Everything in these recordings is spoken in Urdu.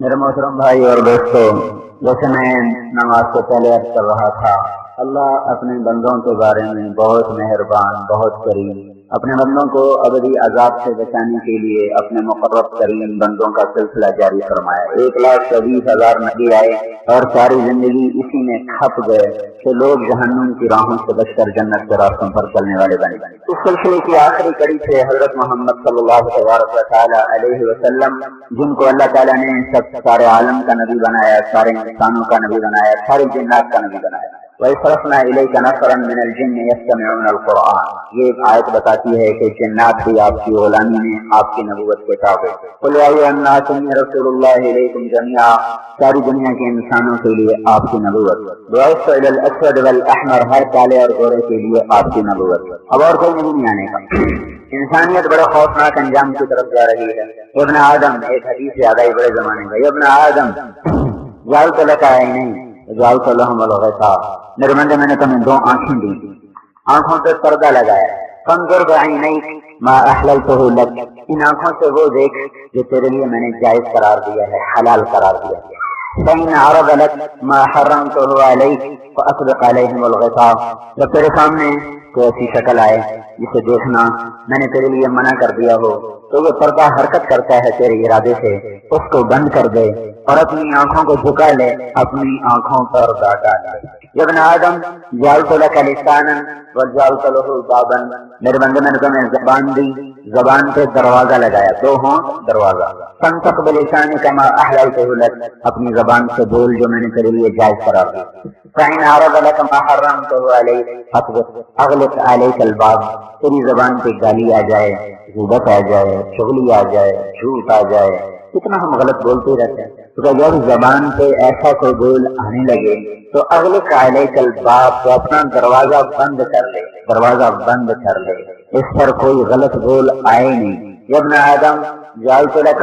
میرے محترم بھائی اور دوستو، جیسے میں نماز سے پہلے عرض کر رہا تھا، اللہ اپنے بندوں کے بارے میں بہت مہربان، بہت کریم، اپنے بندوں کو ابدی عذاب سے بچانے کے لیے اپنے مقرب ترین بندوں کا سلسلہ جاری فرمایا۔ 1,20,000 نبی آئے اور ساری زندگی اسی میں کھپ گئے کہ لوگ جہنم کی راہوں سے بچ کر جنت کے راستوں پر چلنے والے بنے۔ اس سلسلے کی آخری کڑی تھے حضرت محمد صلی اللہ تعالی علیہ وسلم، جن کو اللہ تعالیٰ نے سارے عالم کا نبی بنایا، سارے انسانوں کا نبی بنایا، ساری جنات کا نبی بنایا۔ وَإِصْرَفْنَا إِلَيْكَ نَفَرًا مِنَ الْجِنِّ يَسْتَمِعُونَ الْقُرْآنَ، یہ آیت بتاتی ہے کہ جنات بھی آپ کی غلامی میں آپ کی نبوت کے تابع۔ قُلْ يَا أَيُّهَا النَّاسُ إِنِّي رَسُولُ اللَّهِ إِلَيْكُمْ جَمِيعًا، ساری دنیا کے انسانوں کے لیے آپ کی نبوت۔ بُعِثْتُ إِلَى الْأَسْوَدِ وَالْأَحْمَرِ، ہر کالے اور گورے کے لیے آپ کی نبوت۔ اب اور کوئی نبی نہیں آنے کا۔ انسانیت بڑے خوفناک انجام کی طرف جا رہی ہے۔ ابن آدم، ایک حدیث یاد آئی بڑے زمانے کا، ابن آدم جعلت لك عینین جعلت لهم الغطاء، میرے بندے میں نے تمہیں دو آنکھیں دی، آنکھوں پہ پردہ لگایا۔ فانظر بعینیک ما احللته لك، ان آنکھوں سے وہ دیکھ جو تیرے لیے میں نے جائز قرار دیا ہے، حلال قرار دیا ہے۔ فإن عرض لك ما حرمته عليك فأطبق عليهم الغطاء، جب تیرے سامنے کوئی ایسی شکل آئے جسے دیکھنا میں نے تیرے لیے منع کر دیا ہو تو یہ پردہ حرکت کرتا ہے تیرے ارادے سے، اس کو بند کر دے اور اپنی آنکھوں کو جھکا لے، اپنی آنکھوں پر ڈال لے۔ ابن آدم جعلت لك لسانا وجعلت له بابا، میرے بندے میں نے تمہیں زبان دی، زبان پہ دروازہ لگایا، دو ہونٹ دروازہ۔ فانطق بلسانك ما احللته لك، اپنی زبان سے بول جو میں نے تیرے لیے جائز قرار دیا۔ فإن عرض لك ما حرمته عليك اغلق عليك الباب، تیری زبان پہ گالی آ جائے، غیبت آ جائے، چغلی آ جائے، جھوٹ آ جائے، کتنا ہم غلط بولتے رہتے ہیں، تو جب زبان پہ ایسا کوئی بول آنے لگے تو اغلق علیک الباب، تو اپنا دروازہ بند کر لے، دروازہ بند کر لے، اس پر کوئی غلط بول آئے نہیں۔ ابن آدم جعلت لك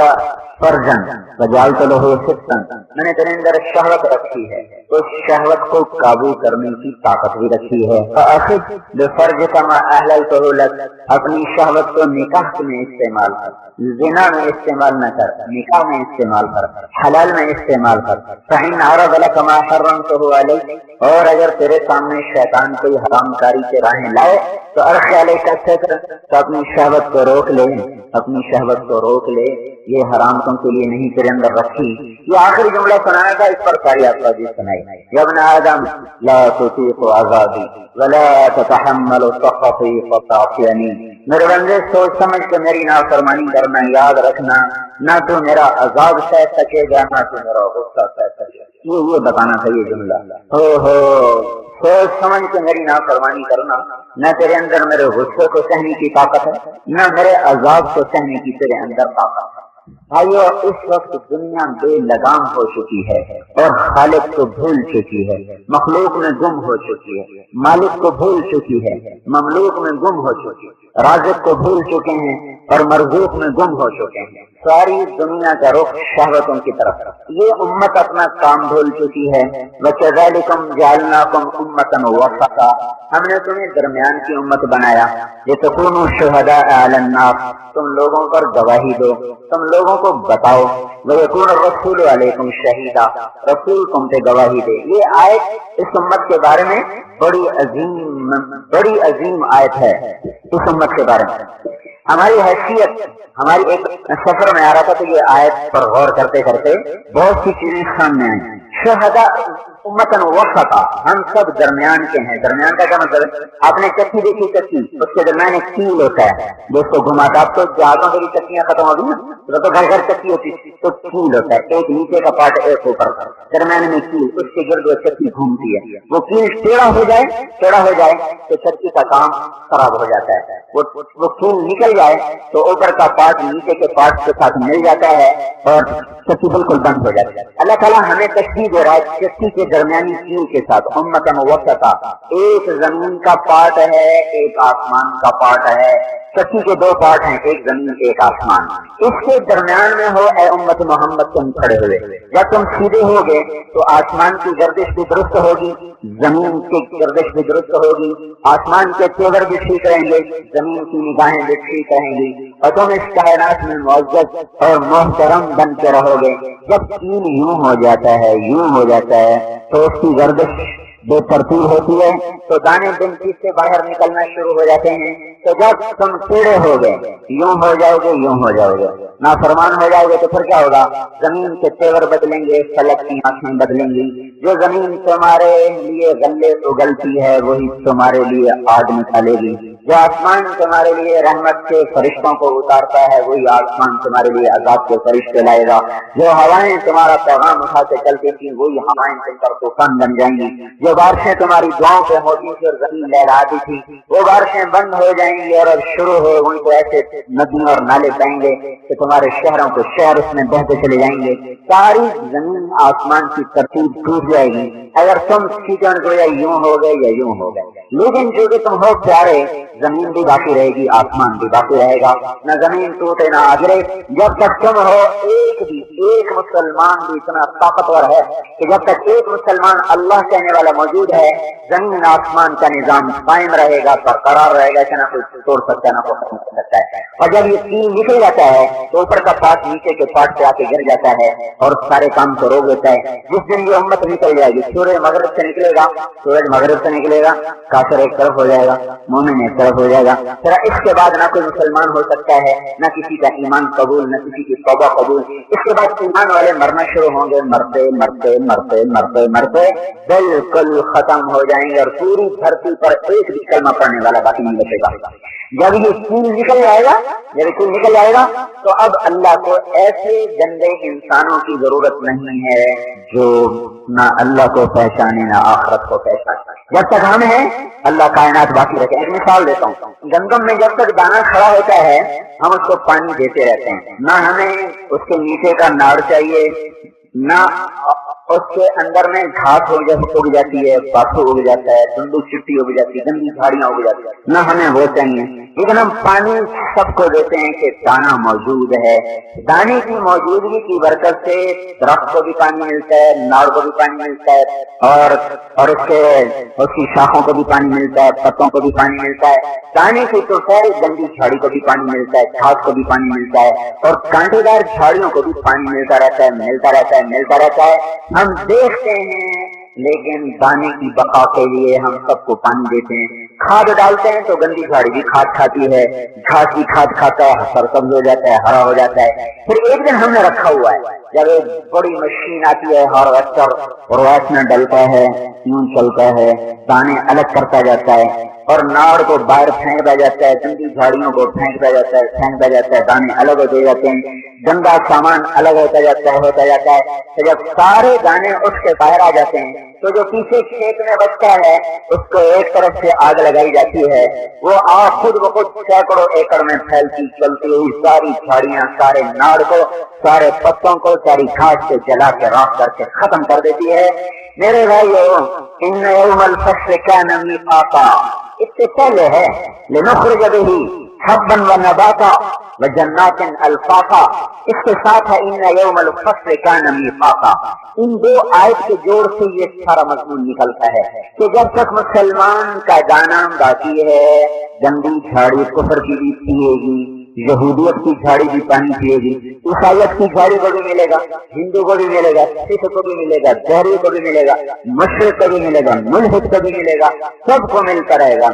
فرجا وجعلت له ستا، میں نے تیرے اندر شہوت رکھی ہے تو شہوت کو قابو کرنے کی طاقت بھی رکھی ہے۔ فأخذ بفرجك ما أحللته لك، اپنی شہوت کو نکاح میں استعمال کر، زنا میں استعمال نہ کر، نکاح میں استعمال کر، حلال میں استعمال کر۔ فإن عرض لك ما حرمته عليك، اور اگر تیرے سامنے شیطان کوئی حرام کاری کے راہیں لائے تو ارخ علیک الستر، تو اپنی شہوت کو روک لے، اپنی شہوت کو روک لے، یہ حرام تم کے لیے نہیں تیرے اندر رکھی۔ یہ آخری جملہ سنایا تھا، اس پر ساری آپ سنائی۔ یا ابن آدم لا تطیق عذابی ولا تتحمل سخطی فتعصینی، میرے بندے سوچ سمجھ کے میری نافرمانی کرنا، یاد رکھنا نہ تو میرا عذاب سہ سکے گا نہ تو میرا غصہ سہ سکے گا۔ یہ بتانا تھا یہ جملہ، سوچ سمجھ کے میری نافرمانی کرنا، نہ تیرے اندر میرے غصے کو سہنے کی طاقت ہے نہ میرے عذاب کو سہنے کی تیرے اندر طاقت ہے۔ بھائیو، اس وقت دنیا بے لگام ہو چکی ہے اور خالق کو بھول چکی ہے، مخلوق میں گم ہو چکی ہے، مالک کو بھول چکی ہے، مملوک میں گم ہو چکی ہے، رازق کو بھول چکے ہیں اور مرزوق میں گم ہو چکے ہیں۔ ساری دنیا کا رخ شہوتوں کی طرف، یہ امت اپنا کام بھول چکی ہے۔ وَكَذَلِكُمْ جَعَلْنَاكُمْ أُمَّةً وَسَطًا، ہم نے تمہیں درمیان کی امت بنایا، لِتَكُونُوا شُهَدَاءَ عَلَى النَّاسِ، تم لوگوں پر گواہی دو، تم لوگوں کو بتاؤ، وَيَكُونَ الرَّسُولُ عَلَيْكُمْ شَهِيدًا، رسول تم پہ گواہی دے۔ یہ آیت اس امت کے بارے میں بڑی عظیم آیت ہے، اس امت کے بارے میں۔ ہماری حیثیت، ہماری ایک سفر میں آ رہا تھا تو یہ آیت پر غور کرتے کرتے بہت سی چیزیں سامنے آئیں۔ شہداء امتن وسطا، ہم سب درمیان کے ہیں۔ درمیان کا کیا مطلب ہے؟ آپ نے چکی دیکھی، چکی، اس کے درمیان ایک کیل ہوتا ہے جو اس کو گھماتا۔ اب تو جہازوں کی چکیاں ختم ہو گئی نا، تو گھر گھر چکی ہوتی تو کیل ہوتا ہے، ایک نیچے کا پارٹ ایک اوپر، درمیان میں کیل، اس کے گرد وہ چکی گھومتی ہے۔ وہ کیل ٹیڑھا ہو جائے تو چکی کا کام خراب ہو جاتا ہے، وہ کیل نکل جائے تو اوپر کا پارٹ نیچے کے پارٹ کے ساتھ مل جاتا ہے اور چکی بالکل بند ہو جاتی ہے۔ اللہ تعالیٰ ہمیں تشبیہ دے رہا ہے چکی کے درمیانی کیل کے ساتھ، امتن وسطا، ایک زمین کا پارٹ ہے، ایک آسمان کا پارٹ ہے۔ چکی کے دو پارٹ ہیں، ایک زمین ایک آسمان، اس کے درمیان میں ہو اے امت محمد تم کھڑے ہوئے۔ جب تم سیدھے ہوگے تو آسمان کی گردش بھی درست ہوگی، زمین کی گردش بھی درست ہوگی، آسمان کے تیور بھی ٹھیک رہیں گے، زمین کی نگاہیں بھی ٹھیک رہیں گی، اور تم اس کائنات میں معزز اور محترم بن کے رہو گے۔ جب تین یوں ہو جاتا ہے، یوں ہو جاتا ہے، تو اس کی گردش بے ترتیب ہوتی ہے، تو دانے دن سے باہر نکلنا شروع ہو جاتے ہیں۔ تو جب تم ٹیڑھے ہو گئے، یوں ہو جاؤ گے، یوں ہو جاؤ گے، نافرمان ہو جاؤ گے، تو پھر کیا ہوگا؟ زمین کے تیور بدلیں گے، فلک کی آنکھیں بدلیں گی۔ جو زمین تمہارے لیے غلے اگلتی ہے وہی تمہارے لیے آگ نکالے گی، جو آسمان تمہارے لیے رحمت کے فرشتوں کو اتارتا ہے وہی آسمان تمہارے لیے عذاب کے فرشتے لائے گا، جو ہوائیں تمہارا پیغام اٹھا کے چلتی تھی وہی ہوائیں تم پر طوفان بن جائیں گی، جو بارشیں تمہاری دعاؤں پہ ہوتی تھی اور زمین لہراتی تھی وہ بارشیں بند ہو جائیں گی، اور اب شروع ہو ان کو ایسے ندیاں اور نالے بہیں گے کہ تمہارے شہروں کو شہر اس میں بہتے چلے جائیں گے، ساری زمین آسمان کی ترتیب ٹوٹ جائے گی اگر تم سیدھے کو یا یوں ہو گئے یا یوں ہو گئے۔ لیکن جو کہ تم ہو پیارے، زمین بھی باقی رہے گی، آسمان بھی باقی رہے گا، نہ زمین ٹوٹے نہ آگرے۔ جب تک تم ہو ایک مسلمان بھی اتنا طاقتور ہے کہ جب تک ایک مسلمان اللہ کہنے والا موجود ہے زمین آسمان کا نظام قائم رہے گا، برقرار رہے گا، نہ کوئی توڑ سکتا ہے نہ کوئی ختم کر سکتا ہے۔ اور جب یہ تین نکل جاتا ہے تو اوپر کا پارٹ نیچے کے پارٹ پہ آ کے گر جاتا ہے اور سارے کام کو روک دیتا ہے۔ جس دن یہ امت نکل جائے گی، سورج مغرب سے نکلے گا، سورج مغرب سے نکلے گا، کافر ایک طرف ہو جائے گا، مومن ایک طرف ہو جائے گا، پھر اس کے بعد نہ کوئی مسلمان ہو سکتا ہے، نہ کسی کا ایمان قبول، نہ کسی کی توبہ قبول۔ اس کے بعد ایمان والے مرنا شروع ہوں گے، مرتے مرتے مرتے مرتے مرتے بالکل ختم ہو جائیں گے، اور پوری دھرتی پر ایک بھی کلمہ پڑھنے والا باقی نہیں بچے گا۔ جب یہ خون نکل جائے گا تو اب اللہ کو ایسے گندے انسانوں کی ضرورت نہیں ہے جو نہ اللہ کو پہچانے نہ آخرت کو پہچانے۔ جب تک ہم ہیں اللہ کائنات باقی رکھے۔ ایک مثال دیتا ہوں، گندم میں جب تک دانا کھڑا ہوتا ہے ہم اس کو پانی دیتے رہتے ہیں، نہ ہمیں اس کے نیچے کا ناڑ چاہیے، نہ اس کے اندر میں گھاس اگ جاتی ہے، پاسو اگ جاتا ہے، دندو چٹی اگ جاتی ہے، گندی جھاڑیاں اگ جاتی ہیں، نہ ہمیں وہ چاہیے، لیکن ہم پانی سب کو دیتے ہیں کہ دانا موجود ہے۔ دانے کی موجودگی کی برکت سے درخت کو بھی پانی ملتا ہے، ناڑ کو بھی پانی ملتا ہے، اور اس کی شاخوں کو بھی پانی ملتا ہے، پتوں کو بھی پانی ملتا ہے۔ دانے کی تو ساری گندی جھاڑی کو بھی پانی ملتا ہے، گھاس کو بھی پانی ملتا ہے، اور کانٹے دار جھاڑیوں کو بھی پانی ملتا رہتا ہے، ملتا رہتا ہے۔ ہم دیکھتے ہیں لیکن دانے کی بقا کے لیے ہم سب کو پانی دیتے ہیں۔ کھاد ڈالتے ہیں تو گندی جھاڑی بھی کھاد کھاتی ہے، گھاس بھی کھاد کھاتا ہے، سرسبز ہو جاتا ہے، ہرا ہو جاتا ہے۔ پھر ایک دن ہم نے رکھا ہوا ہے، جب ایک بڑی مشین آتی ہے ہارویسٹر، اور وہ اس میں ڈلتا ہے، یوں چلتا ہے، دانے الگ کرتا جاتا ہے، اور ناڑ کو باہر پھینکتا جاتا ہے، گندی جھاڑیوں کو پھینکتا جاتا ہے، دانے الگ ہوتے جاتے ہیں، گندا سامان الگ ہوتا جاتا ہے۔ تو جب سارے دانے اٹھ کے باہر آ جاتے ہیں تو جو پیچھے کھیت میں بچتا ہے اس کو ایک طرف سے آگ لگائی جاتی ہے، وہ آگ خود بخود سینکڑوں ایکڑ میں پھیلتی چلتی ہوئی ساری جھاڑیاں، سارے ناڑ کو، سارے پتوں کو، ساری گھاس کو جلا کے راکھ کر کے ختم کر دیتی ہے۔ میرے بھائیو، ان یوم الفصل کان میقاتا، اس سے پہلے ہے لنخرج به حبا ونباتا وجنات الفافا، اس کے ساتھ ہے ان یوم الفصل کان میقاتا۔ ان دو آیت کے جوڑ سے یہ سارا مضمون نکلتا ہے کہ جب تک مسلمان کا دانا باقی ہے گندی جھاڑی کفر کی بھی پیے گی، یہودیت کی جھاڑی بھی پانی پیے گی، عیسائیت کی جھاڑی کو بھی ملے گا، ہندو کو بھی ملے گا، سکھ کو بھی ملے گا، دہری کو بھی ملے گا، مشرق کو بھی ملے گا، ملحد کو بھی ملے گا، سب کو ملتا رہے گا۔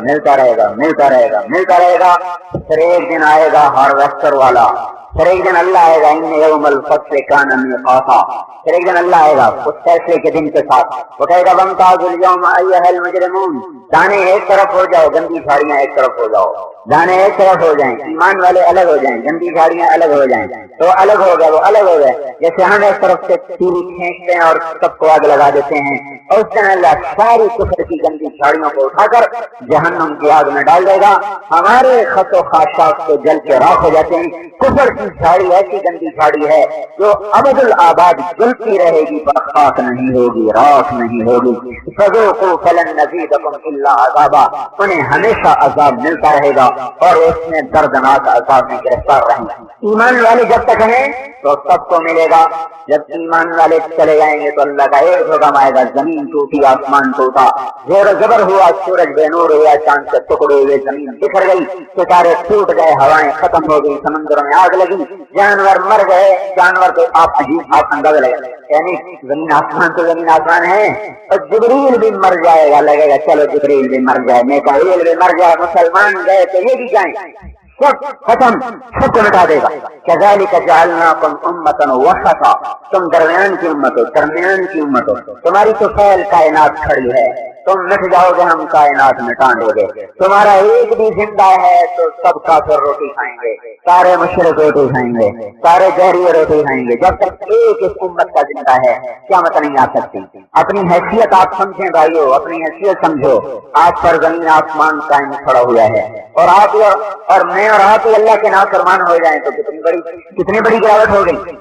پھر ایک دن آئے گا ہارویسٹر والا، پھر ایک دن اللہ آئے گا ان یوم الفصل کان میقاتا، پھر ایک دن اللہ آئے گا اس فیصلے کے دن کے ساتھ، وہ کہے گا وامتازوا اليوم ایھا المجرمون، دانے ایک طرف ہو جاؤ، گندی جھاڑیاں ایک طرف ہو جاؤ، دانے ایک طرف ہو جائیں، ایمان والے الگ ہو جائیں، گندی جھاڑیاں الگ ہو جائیں، تو الگ ہو گئے، وہ الگ ہو گئے۔ جیسے ہم ایک طرف سے تیری کھینچتے ہیں اور سب کو آگ لگا دیتے ہیں، اور اس دن اللہ ساری کفر کی گندی جھاڑیوں کو اٹھا کر جہنم کی آگ میں ڈال دے گا، ہمارے خط و خاشاک کو جل کے راکھ ہو جاتے ہیں۔ کفر کی جھاڑی ایسی گندی جھاڑی ہے جو ابد الآباد جلتی رہے گی، پر خاک نہیں ہوگی، راکھ نہیں ہوگی۔ فذوقوا فلن نزیدکم الا عذابا، انہیں ہمیشہ عذاب ملتا رہے گا اور اس میں دردناک عذاب میں گرفتار رہیں گے۔ ایمان والے جب تک ہیں تو سب کو ملے گا. جب ایمان والے چلے جائیں گے تو اللہ کا ایک حکم آئے گا, زمین ٹوٹی آسمان ٹوٹا, زور زبر ہوا, سورج بے نور ہوا, چاند سے ٹکڑے ہوئے, زمین بکھر گئی, ستارے ٹوٹ گئے, ہوائیں ختم ہو گئی, سمندروں میں آگ لگی, جانور مر گئے. جانور تو آپ اندازہ لگا, یعنی زمین آسمان تو زمین آسمان ہے, اور جبریل بھی مر جائے گا, لگے گا چلو جبریل بھی مر جائے, میکائیل بھی مر جائے, مسلمان گئے تو یہ بھی جائیں, سب ختم, سب کو مٹا دے گا. کذالک جعلناکم امۃ وسطا, تم درمیان کی امت ہو, درمیان کی امت ہو, تمہاری تو پھیل کائنات کھڑی ہے, تم مٹ جاؤ گے ہم کائنات مٹا دیں گے. تمہارا ایک بھی زندہ ہے تو سب کافر روٹی کھائیں گے, سارے مشرک روٹی کھائیں گے, سارے جہری روٹی کھائیں گے. جب تک ایک اس امت کا زندہ ہے قیامت نہیں آ سکتی. اپنی حیثیت آپ سمجھیں بھائیو, اپنی حیثیت سمجھو. آپ پر زمین آسمان قائم کھڑا ہوا ہے, اور آپ اور میں اور آپ اللہ کے نافرمان ہو جائیں تو کتنی بڑی گراوٹ ہو گئی.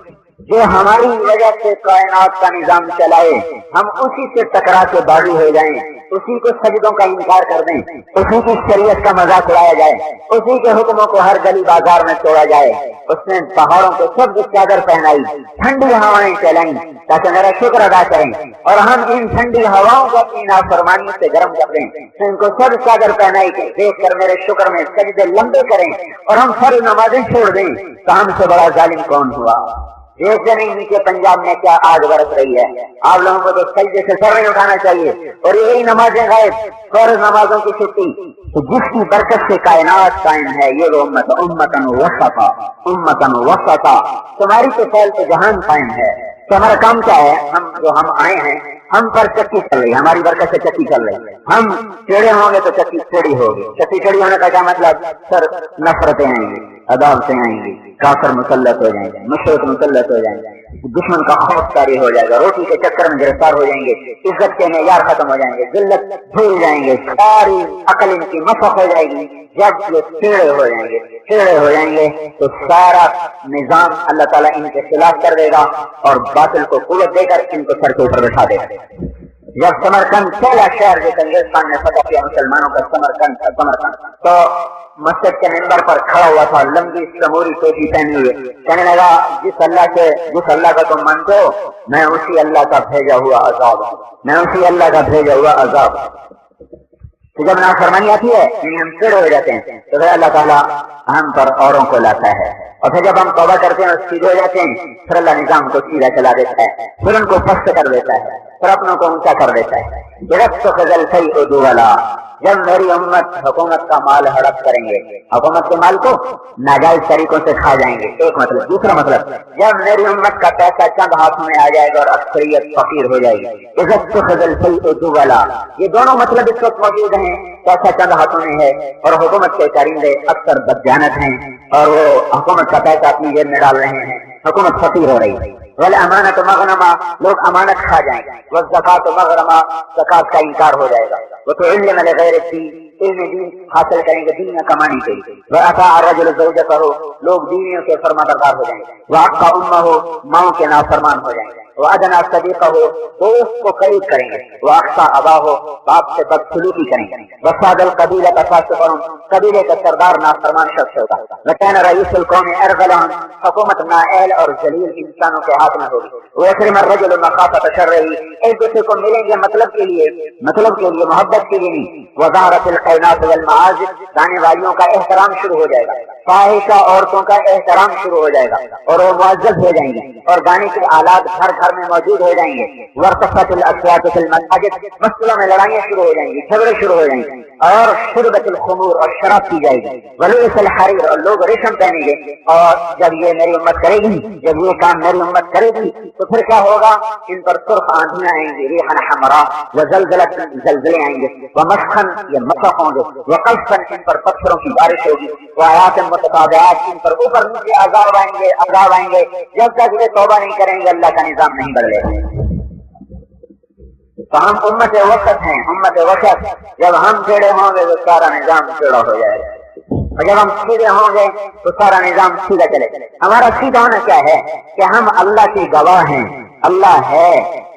جو ہماری وجہ سے کائنات کا نظام چلائے, ہم اسی سے ٹکرا کے باغی ہو جائیں, اسی کو سجدوں کا انکار کر دیں, اسی کی شریعت کا مذاق اڑایا جائے, اسی کے حکموں کو ہر گلی بازار میں توڑا جائے. اس نے پہاڑوں کو سب چادر پہنائی, ٹھنڈی ہوائیں چلائیں تاکہ میرا شکر ادا کریں, اور ہم ان ٹھنڈی ہواؤں کو اپنی نافرمانی سے گرم کر دیں. ان کو سب چادر پہنائی کہ دیکھ کر میرے شکر میں سجدے لمبے کریں, اور ہم ساری نمازیں چھوڑ دیں. تو ہم سے بڑا ظالم کون ہوا؟ دیکھتے نہیں کہ پنجاب میں کیا آگ برس رہی ہے. آپ لوگوں کو تو سجدے سے سر نہیں اٹھانا چاہیے, اور یہی نمازیں غائب, فرض نمازوں کی چھٹی. تو جس کی برکت سے کائنات قائم ہے یہ امتن وسطا, امتن وسطا. تمہاری تو پھیل تو جہان قائم ہے. تو ہمارا کام کیا ہے؟ ہم آئے ہیں, ہم پر چکی چل رہی ہے, ہماری برکت سے چکی چل رہی ہے. ہم ٹیڑے ہوں گے تو چکی ٹیڑھی ہوگی. چکی ٹیڑھی ہونے کا کیا مطلب؟ سر نفرتیں آئیں گی, عداوتیں آئیں گی, کافر مسلط ہو جائیں گے, مشرک مسلط ہو جائیں گے, دشمن کا خوف طاری ہو جائے گا, روٹی کے چکر میں گرفتار ہو جائیں گے, عزت کے معیار ختم ہو جائیں گے, ذلت بھول جائیں گے, ساری عقل ان کی مسخ ہو جائے گی. جب یہ ٹیڑے ہو جائیں گے, ٹیڑے ہو جائیں گے تو سارا نظام اللہ تعالیٰ ان کے خلاف کر دے گا, اور باطل کو قوت دے کر ان کو سر کے اوپر بٹھا دے گا. جب سمرقند پہلا شہر جو انگریزستان نے فتح کیا مسلمانوں کا, سمرقند, تو مسجد کے ممبر پر کھڑا ہوا تھا, لمبی سموری ٹوپی پہنے ہوئے, کہنے لگا جس اللہ کا تم مانتے ہو میں اسی اللہ کا بھیجا ہوا عذاب ہوں, میں اسی اللہ کا بھیجا ہوا عذاب ہوں. تو جب نافرمانی آتی ہے یعنی ہم ٹیڑے ہو جاتے ہیں تو پھر اللہ تعالیٰ ہم پر اوروں کو لاتا ہے, اور پھر جب ہم توبہ کرتے ہیں اور سیدھے ہو جاتے ہیں پھر اللہ نظام کو سیدھا چلا دیتا ہے, پھر ان کو پست کر دیتا ہے, پھر اپنوں کو اونچا کر دیتا ہے. جب میری امت حکومت کا مال ہڑپ کریں گے, حکومت کے مال کو ناجائز طریقوں سے کھا جائیں گے, ایک مطلب. دوسرا مطلب, جب میری امت کا پیسہ چند ہاتھوں میں آ جائے گا اور اکثریت فقیر ہو جائے گی. یہ دونوں مطلب اس وقت موجود ہیں. پیسہ چند ہاتھوں میں ہے اور حکومت کے کارندے اکثر بدجانت ہیں, اور وہ حکومت کا پیسہ اپنی جیب میں ڈال رہے ہیں, حکومت فقیر ہو رہی ہے. والامانت مغنما, لوگ امانت کھا جائیں گے. والزکات مغرما, زکات کا انکار ہو جائے گا. وہ تو علم غیر علم دین حاصل کریں گے دین کمانے کے لیے. واطاع الرجل زوجته, لوگ بیویوں کے فرما بردار ہو جائیں گے. واقع امه, ماؤں کے نافرمان ہو جائیں گے. وادنا صدیقہ ہو, دوست کو قریب کریں گے. واقصى ابا ہو, باپ سے بدسلوکی کریں گے. وصاد القبیلہ فاسقون, قبیلے کا سردار نافرمان شخص ہوگا. وكان رئیس القوم ارذلهم, حکومت نااہل اور ذلیل انسانوں کے ہاتھ میں ہوگی. ويكرم الرجل مخافة شره, ایک دوسرے کو ملیں گے مطلب کے لیے, محبت کے لیے نہیں. وظهرت القینات والمعازف, گانے والیوں کا احترام شروع ہو جائے گا. فاحشہ عورتوں کا احترام شروع ہو جائے گا اور وہ معزز ہو جائیں گے, اور گانے کے آلات گھر گھر میں موجود ہو جائیں گے. وارتفعت الاصوات في المساجد, مسجدوں میں لڑائیاں شروع ہو جائیں گی, جھگڑے شروع ہو جائیں گے. اور شربت الخمور, اور شراب پی جائے گی. ولبس الحریر, اور لوگ ریشم پہنیں گے. اور جب یہ میری امت کرے گی, جب یہ کام میری امت کرے گی تو پھر کیا ہوگا؟ ان پر سرخ آندھیاں آئیں گی, ریحا حمراء, وزلزلت, زلزلے آئیں گے. ومسخن, یہ مسخ ہوں گے. وقذفن, ان پر پتھروں کی بارش ہوگی. وآیات متتابعات, ان پر اوپر نیچے عذاب آئیں گے. جب تک یہ توبہ نہیں کریں گے اللہ کا نظام نہیں بدلے گا. تو ہم امت وقت ہیں, امت وقت. جب ہم ٹیڑے ہوں گے تو سارا نظام ٹیڑھا ہو جائے گا, اور جب ہم سیدھے ہوں گے تو سارا نظام سیدھا چلے گا. ہمارا سیدھا ہونا کیا ہے کہ ہم اللہ کی گواہ ہیں, اللہ ہے،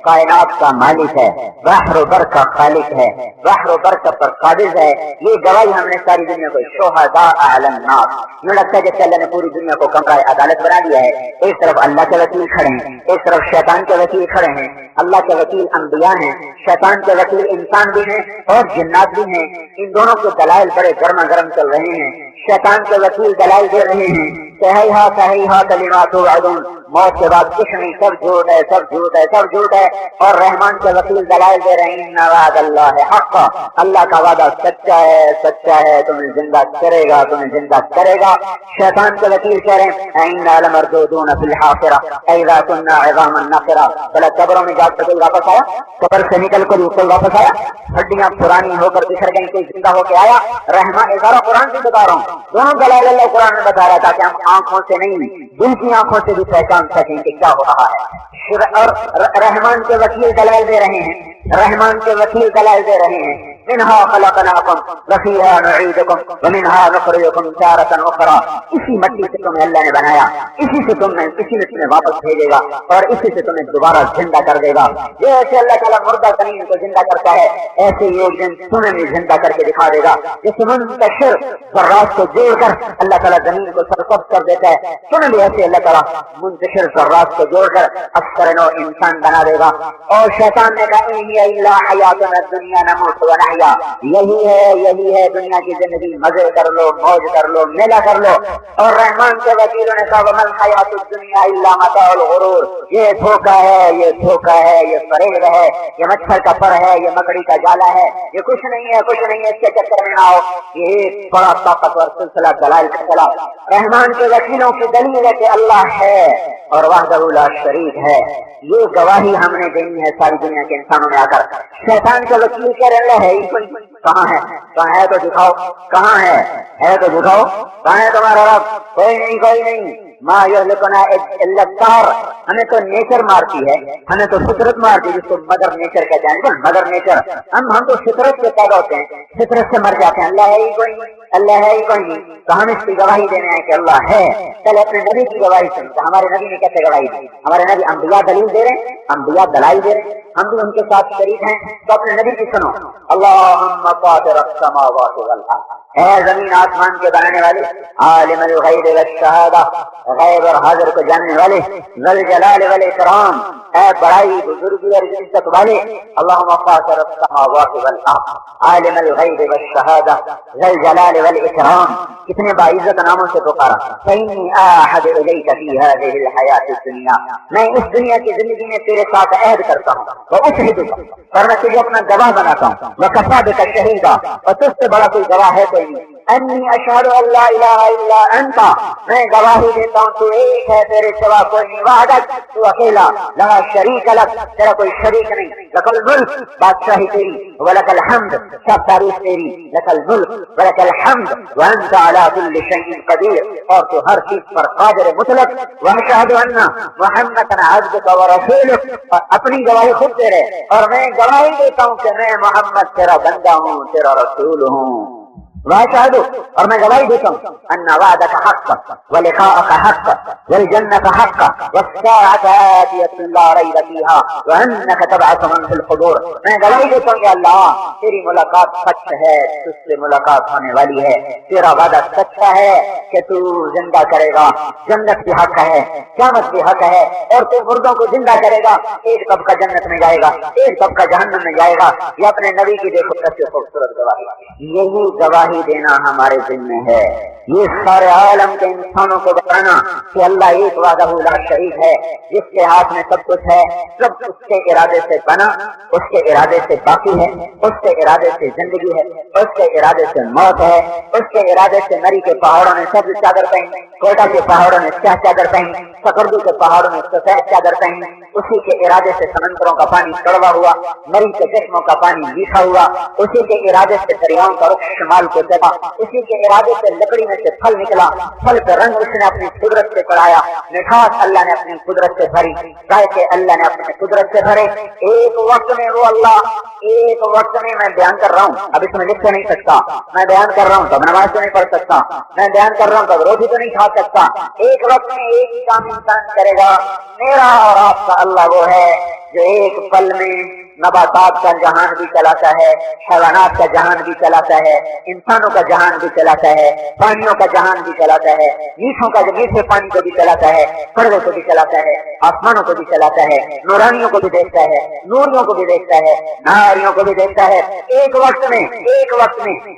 کائنات کا مالک ہے، بحر و بر کا خالق ہے، بحر و بر پر قابض ہے. یہ گواہی ہم نے ساری دنیا کو شہداء علی الناس. یوں لگتا ہے جیسے اللہ نے پوری دنیا کو کمرہ عدالت بنا دیا ہے. ایک طرف اللہ کے وکیل کھڑے ہیں، ایک طرف شیطان کے وکیل کھڑے ہیں. اللہ کے وکیل انبیاء ہیں، شیطان کے وکیل انسان بھی ہیں اور جنات بھی ہیں. ان دونوں کے دلائل بڑے گرما گرم چل رہے ہیں. شیطان کے وکیل دلائل دے رہے ہیں صحیحہ کلمات توعدون، موت کے بعد کچھ نہیں، سب جھوٹ ہے، سب جھوٹ ہے، سب جھوٹ ہے. اور رحمان کے وکیل دلائل دے رہے ہیں ان وعد اللہ حق، اللہ کا وعدہ سچا ہے، سچا ہے، تمہیں زندہ کرے گا، تمہیں زندہ کرے گا. شیطان کے وکیل کہہ رہے ہیں انا لمردودون فی الحافرہ اذا كنا عظاما نخرہ. بلا قبروں میں جا کر واپس آیا، قبر سے نکل کر اوپر واپس آیا، ہڈیاں پرانی ہو کر بکھر گئی، کوئی زندہ ہو کے آیا. رحمان ادارہ قرآن سے بتا رہا ہوں، دونوں دلائل اللہ قرآن میں بتا رہا تھا کہ ہم آنکھوں سے نہیں، دل کی آنکھوں سے بھی پہچان سکیں کہ کیا ہو رہا ہے. اور رحمان کے وکیل دلائل دے رہے ہیں، رحمان کے وکیل دلائل دے رہے ہیں منہا خلقناکم وفیہا نعیدکم ومنہا نخرجکم تارۃ اخری. اسی مٹی سے تمہیں اللہ نے بنایا، اسی سے تمہیں واپس بھیجے گا اور اسی سے تمہیں دوبارہ زندہ کر دے گا. جیسے اللہ تعالیٰ مردہ زمین کو زندہ کرتا ہے، ایسے ہی ایک دن تمہیں بھی زندہ کر کے دکھا دے گا. جیسے منتشر ذرات کو جوڑ کر اللہ تعالیٰ زمین کو سرسبز کر دیتا ہے، تمہیں بھی ایسے اللہ تعالیٰ منتشر ذرات کو جوڑ کر اکثر نو انسان بنا دے گا. اور شیطان نے کہا ان ہی الا حیاتنا الدنیا نموت ونحیا، یہی ہے دنیا کی زندگی، مزے کر لو، موج کر لو، میلہ کر لو. اور رحمان کے وکیلوں نے کہا ومن حیات الدنیا الا متاع الغرور، یہ دھوکہ ہے، یہ دھوکہ ہے، یہ فریب ہے، یہ مچھر کا پر ہے، یہ مکڑی کا جالا ہے، یہ کچھ نہیں ہے، کچھ نہیں ہے، اس کے چکر میں نہ ہو. یہ ایک بڑا طاقتور سلسلہ دلائل کا چلا. رحمان کے وکیلوں کی دلیل ہے کہ اللہ ہے اور وحدہ لا شریک ہے. یہ گواہی ہم نے دینی ہے ساری دنیا کے انسانوں میں آ کر. شیطان کے وکیل کہہ رہے اللہ ہے، کہاں ہے؟ کہاں ہے تو دکھاؤ، کہاں ہے تو دکھاؤ، کہاں ہے تمہارا رب؟ کوئی نہیں، کوئی نہیں. ما یہلکنا الا الدہر، ہمیں تو نیچر مارتی ہے، ہمیں تو فطرت مارتی ہے، جس کو مدر نیچر کہتے ہیں. مدر نیچر، ہم تو فطرت سے پیدا ہوتے ہیں، فطرت سے مر جاتے ہیں. اللہ ہے ہی کوئی نہیں، اللہ ہے ہی کوئی نہیں. تو ہم اس کی گواہی دینے ہیں کہ اللہ ہے. پہلے اپنے نبی کی گواہی سن. ہمارے نبی نے کیسے گواہی دی؟ ہمارے نبی انبیاء دلیل دے رہے ہیں، انبیاء دلائل دے رہے ہیں، ہم بھی ان کے ساتھ شریک ہیں. تو اپنے نبی کی سنو. اللہم فاطر السماوات والارض، اے زمین آسمان کے بنانے والے، عالم الغیب والشہادہ، غیب اور حاضر کو جاننے والے، ذل جلال والاکرام، اے بڑائی، بزرگی اور عزت والے. اللہم فاطر السماوات والارض، عالم الغیب والشہادہ، ذل جلال والاکرام. کتنے باعزت ناموں سے پکارا. فإنی آحد الیک فی ہذہ الحیاۃ الدنیا، میں اس دنیا کی زندگی میں تیرے ساتھ عہد کرتا ہوں. واشہدک، اور میں تجھے اپنا گواہ بناتا ہوں. وکفی بک شہیدا، اور تجھ سے بڑا کوئی گواہ ہے کوئی نہیں. انی اشہد ان لا الہ الا انت، میں گواہی دیتا ہوں تو ایک ہے، تیرے سوا کوئی نہیں. وحدک، تو اکیلا، لا شریک لک، تیرا کوئی شریک نہیں. لک الملک، بادشاہی تیری، ولک الحمد، سب تعریف تیری. لک الملک ولک الحمد وانت علی کل شیء قدیر، اور تو ہر چیز پر قادر مطلق. واشہد ان محمدا عبدک ورسولک، اور اپنی گواہی خود دے رہے، اور میں گواہی دیتا ہوں کہ میں محمد تیرا بندہ ہوں، تیرا رسول ہوں. واشہد، اور میں گواہی دیتا ہوں ان وعدک حق ولقاءک حق والجنۃ حق والساعۃ آتیۃ لا ریب فیہا وانک تبعث من فی القبور. میں گواہی دیتا ہوں کہ اللہ تیری ملاقات سچ ہے، تجھ سے ملاقات ہونے والی ہے. تیرا وعدہ سچا ہے کہ تو زندہ کرے گا، جنت کی حق ہے، قیامت کی حق ہے، اور تو مردوں کو زندہ کرے گا. ایک طبقہ جنت میں جائے گا، ایک طبقہ جہنم میں جائے گا. یہ اپنے نبی کی دیکھو کیسے خوبصورت گواہی. یہی گواہی دینا ہمارے ذمہ ہے. یہ سارے عالم کے انسانوں کو بتانا کہ اللہ ایک وحدہ لا شریک ہے، جس کے ہاتھ میں سب کچھ ہے، سب اس کے ارادے سے بنا، اس کے ارادے سے باقی ہے، اس کے ارادے سے زندگی ہے، اس کے ارادے سے موت ہے، اس کے ارادے سے مری کے پہاڑوں نے سبز چادر پہنی، کوئٹہ کے پہاڑوں نے سیاہ چادر پہنی، سکردو کے پہاڑوں نے سفید چادر پہنی. اسی کے ارادے سے سمندروں کا پانی کڑوا ہوا، مری کے چشموں کا پانی میٹھا ہوا. اسی کے ارادے سے دریاؤں کا رخ شمال کو چلا، اسی کے ارادے سے لکڑی میں سے پھل نکلا، پھل کا رنگ اس نے اپنی قدرت سے چڑھایا، مٹھاس اللہ نے اپنی قدرت سے بھری، ذائقے اللہ نے اپنی قدرت سے بھرے۔ ایک وقت میں وہ اللہ، ایک وقت میں بیان کر رہا ہوں، اب اس میں لکھ تو نہیں سکتا، میں بیان کر رہا ہوں تب نماز تو نہیں پڑھ سکتا، میں بیان کر رہا ہوں تب روٹی تو نہیں کھا سکتا۔ ایک وقت میں ایک ہی کام انسان کرے گا، میرا اور آپ کا اللہ وہ ہے جو ایک پل میں نباتات کا جہان بھی چلاتا ہے، حیوانات کا جہان بھی چلاتا ہے، انسانوں کا جہان بھی چلاتا ہے، پانیوں کا جہان بھی چلاتا ہے، میٹھوں کا میٹھے پانی کو بھی چلاتا ہے، پردوں کو بھی چلاتا ہے، آسمانوں کو بھی چلاتا ہے، نورانیوں کو بھی دیکھتا ہے، نوریوں کو بھی دیکھتا ہے، ناریوں کو بھی دیکھتا ہے۔ ایک وقت میں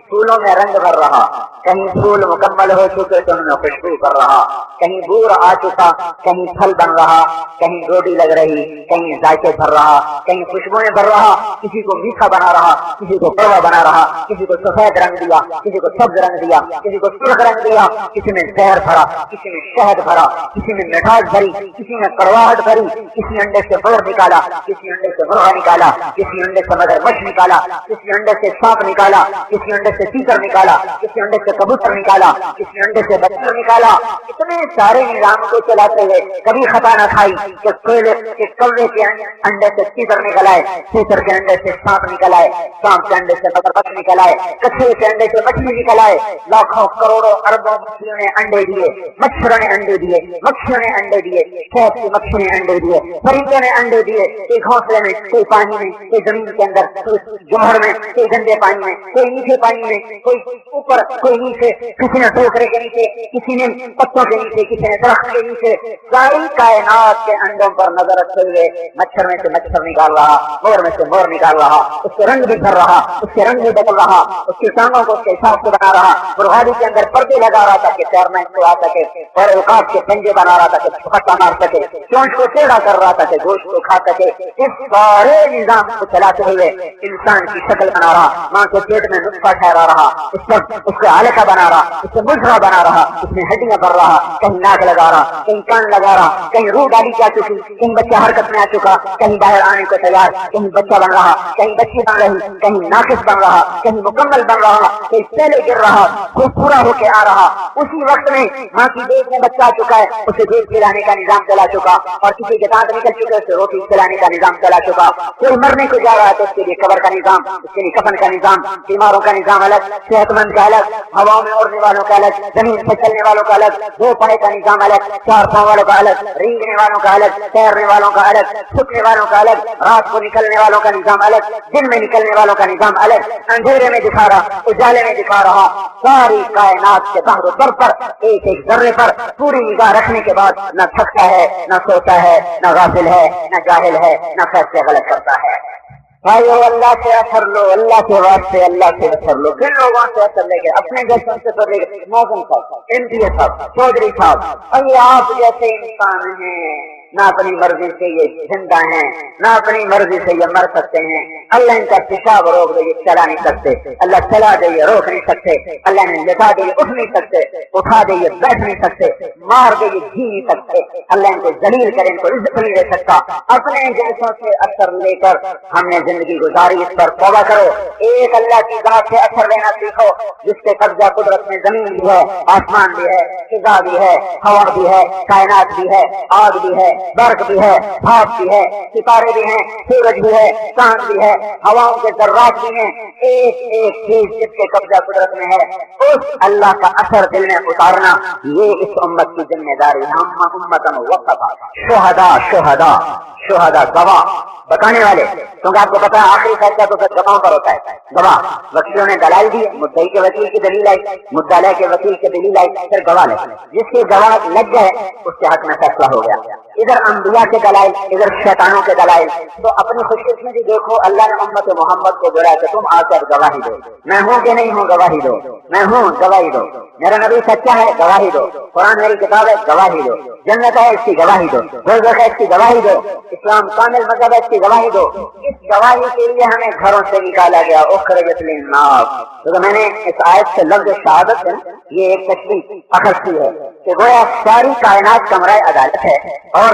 پھولوں میں رنگ بھر رہا، کہیں پھول مکمل ہو چکے تو انہوں نے خوشبو کر رہا، کہیں بور آ چکا، کہیں پھل بن رہا، کہیں گوڈی لگ رہی، کہیں ذائقے بھر رہا، کہیں خوشبوئیں بھر رہا، کسی کو میٹھا بنا رہا، کسی کو کڑوا بنا رہا، کسی کو سفید رنگ دیا، کسی کو سبز رنگ دیا، کسی کو سرخ رنگ دیا، کسی میں زہر بھرا، کسی میں شہد بھرا، کسی میں مٹھاس بھری، کسی میں کڑواہٹ بھری، کسی انڈے سے مور نکالا، کسی انڈے سے مرغا نکالا، کسی انڈے سے مگرمچھ نکالا، کسی انڈے سے سانپ نکالا، کسی انڈے سے تیتر نکالا، کسی انڈے سے کبوتر نکالا، کسی انڈے سے بچہ نکالا۔ اتنے سارے نظام کو چلاتے ہوئے کبھی خطا نہ کھائی کہ کوے کے انڈے سے تیتر نکل آئے، تیتر کے انڈے سے سانپ نکل آئے، سانپ کے انڈے سے مگرمچھ نکل آئے، کچھوے کے انڈے سے مچھلی نکل آئے۔ لاکھوں کروڑوں اربوں مچھلیوں نے انڈے دیے، مچھروں نے انڈے دیے، مکھیوں نے انڈے دیے، شہد کی مکھی نے انڈے دیے، پرندوں نے انڈے دیے، کوئی گھونسلے میں، کوئی پانی میں، کوئی زمین کے اندر، کوئی جوہر میں، کوئی گندے پانی میں، کوئی میٹھے پانی میں، کوئی اوپر کوئی نیچے، کسی نے ٹوکرے کے نیچے، کسی نے پتوں کے نیچے، کسی نے درخت کے نیچے، ساری کائنات کے انڈوں پر نظر رکھتے ہوئے مچھر میں سے مچھر نکال رہا، مور میں سے مور نکال رہا، اس کے رنگ بھی بھر رہا، اس کے رنگ بھی بدل رہا، اس کی ٹانگوں کو اس کے حساب سے بنا رہا، مرغابی کے اندر پردے لگا رہا تھا کہ تیرنا اس کو آ سکے، اور عقاب کے پنجے بنا رہا تھا کہ چھپٹا مار سکے، چونچ کو ٹیڑھا کر رہا تھا کہ گوشت کو کھا سکے۔ اس سارے نظام کو چلاتے ہوئے انسان کی شکل بنا رہا، ماں کے پیٹ میں نطفہ ٹھہرا رہا، اس کو علقہ بنا رہا، اس سے مجرا بنا رہا، اس میں ہڈیاں بھر رہا، کہیں ناک لگا رہا، کہیں کان لگا رہا، کہیں روح ڈالی جا چکی، کہیں بچہ حرکت میں آ چکا، کہیں باہر آنے کو تیار، کہیں بچہ بن رہا، کہیں بچی بن رہی، کہیں ناقص بن رہا، کہیں مکمل بن رہا، کہیں پہلے گر رہا، کوئی پورا ہو کے آ رہا۔ اسی وقت میں ماں کی پیٹ میں بچہ آ چکا ہے، اسے دودھ پلانے کا نظام چلا چکا، اور کسی کے دانت نکل چکے اسے روٹی کھلانے کا نظام چلا چکا۔ کوئی مرنے کو جا رہا ہے تو اس کے لیے قبر کا نظام، اس کے لیے کفن کا نظام، بیماروں کا نظام الگ، صحت مند کا الگ، ہوا میں اڑنے والوں کا الگ، زمین سے چلنے والوں کا الگ، دو پائے کا نظام الگ، چار پاؤں والوں کا الگ، رینگنے والوں کا الگ، تیرنے والوں کا الگ، چھپنے والوں کا الگ، رات کو نکلنے والوں کا نظام الگ، دن میں نکلنے والوں کا نظام الگ، اندھیرے میں دکھا رہا، اجالے میں دکھا رہا۔ ساری کائنات کے بحر و بر پر ایک ایک ذرے پر پوری نگاہ رکھنے کے بعد نہ تھکتا ہے، نہ سوتا ہے، نہ غافل ہے، نہ جاہل ہے، نہ فیصلے غلط کرتا ہے۔ بھائیو، اللہ سے اثر لو، اللہ کے واسطے اللہ سے اثر لو۔ کن لوگوں سے اثر لے گئے؟ اپنے جیسے سے تو لے گئے، موزن صاحب، MPA صاحب، چودھری صاحب، اور یہ آپ جیسے انسان ہیں، نہ اپنی مرضی سے یہ زندہ ہیں، نہ اپنی مرضی سے یہ مر سکتے ہیں۔ اللہ ان کا پیشاب روک دے، یہ چلا نہیں سکتے، اللہ چلا دے یہ روک نہیں سکتے، اللہ نے لٹا دے یہ اٹھ نہیں سکتے، اٹھا دے یہ بیٹھ نہیں سکتے، مار دے یہ جی نہیں سکتے، اللہ ان کو ذلیل کرے، ان کو عزت نہیں دے سکتا۔ اپنے جیسوں سے اثر لے کر ہم نے زندگی گزاری، اس پر توبہ کرو۔ ایک اللہ کی ذات سے اثر لینا سیکھو، جس کے قبضہ قدرت میں زمین بھی ہے، آسمان بھی ہے، فضا بھی ہے، ہوا بھی ہے، کائنات بھی ہے، آگ بھی ہے، برق بھی ہے، بھاپ بھی ہے، ستارے بھی ہیں، سورج بھی ہے، چاند بھی ہے، ہواؤں کے ذرات بھی ہیں۔ ایک ایک چیز جس کے قبضہ قدرت میں ہے، اس اللہ کا اثر دل میں اتارنا، یہ اس امت کی ذمہ داری ہے۔ امتن وقفا، شہداء گواہ، بتانے والے، کیونکہ آپ کو پتا ہے آخری فیصلہ تو پھر گواہوں پر ہوتا ہے۔ گواہ، وکیلوں نے دلائل دی، مدعی کے وکیل کی دلیل آئی، مدعا کے وکیل کی دلیل آئی، پھر گواہ لگے، جس کے گواہ لگ گئے اس کے حق میں فیصلہ ہو گیا۔ ادھر انبیاء کے دلائل، ادھر شیطانوں کے دلائل۔ تو اپنی خوش قسمتی دیکھو، اللہ نے امت محمد کو بولا کہ تم آ کر گواہی دو، میں ہوں کہ نہیں ہوں گواہی دو، میں ہوں گواہی دو، میرا نبی سچا ہے گواہی دو، قرآن میری کتاب ہے گواہی دو، جنت ہے اس کی گواہی دو، دوزخ ہے اس کی گواہی دو، اسلام کامل مذہب ہے اس کی گواہی دو۔ اس گواہی کے لیے ہمیں گھروں سے نکالا گیا، اخرجت للناس۔ تو میں نے اس آیت سے لفظ شہادت ہے، یہ ایک تشریح اخذ کی ہے کہ گویا ساری کائنات کمرہ عدالت ہے، اور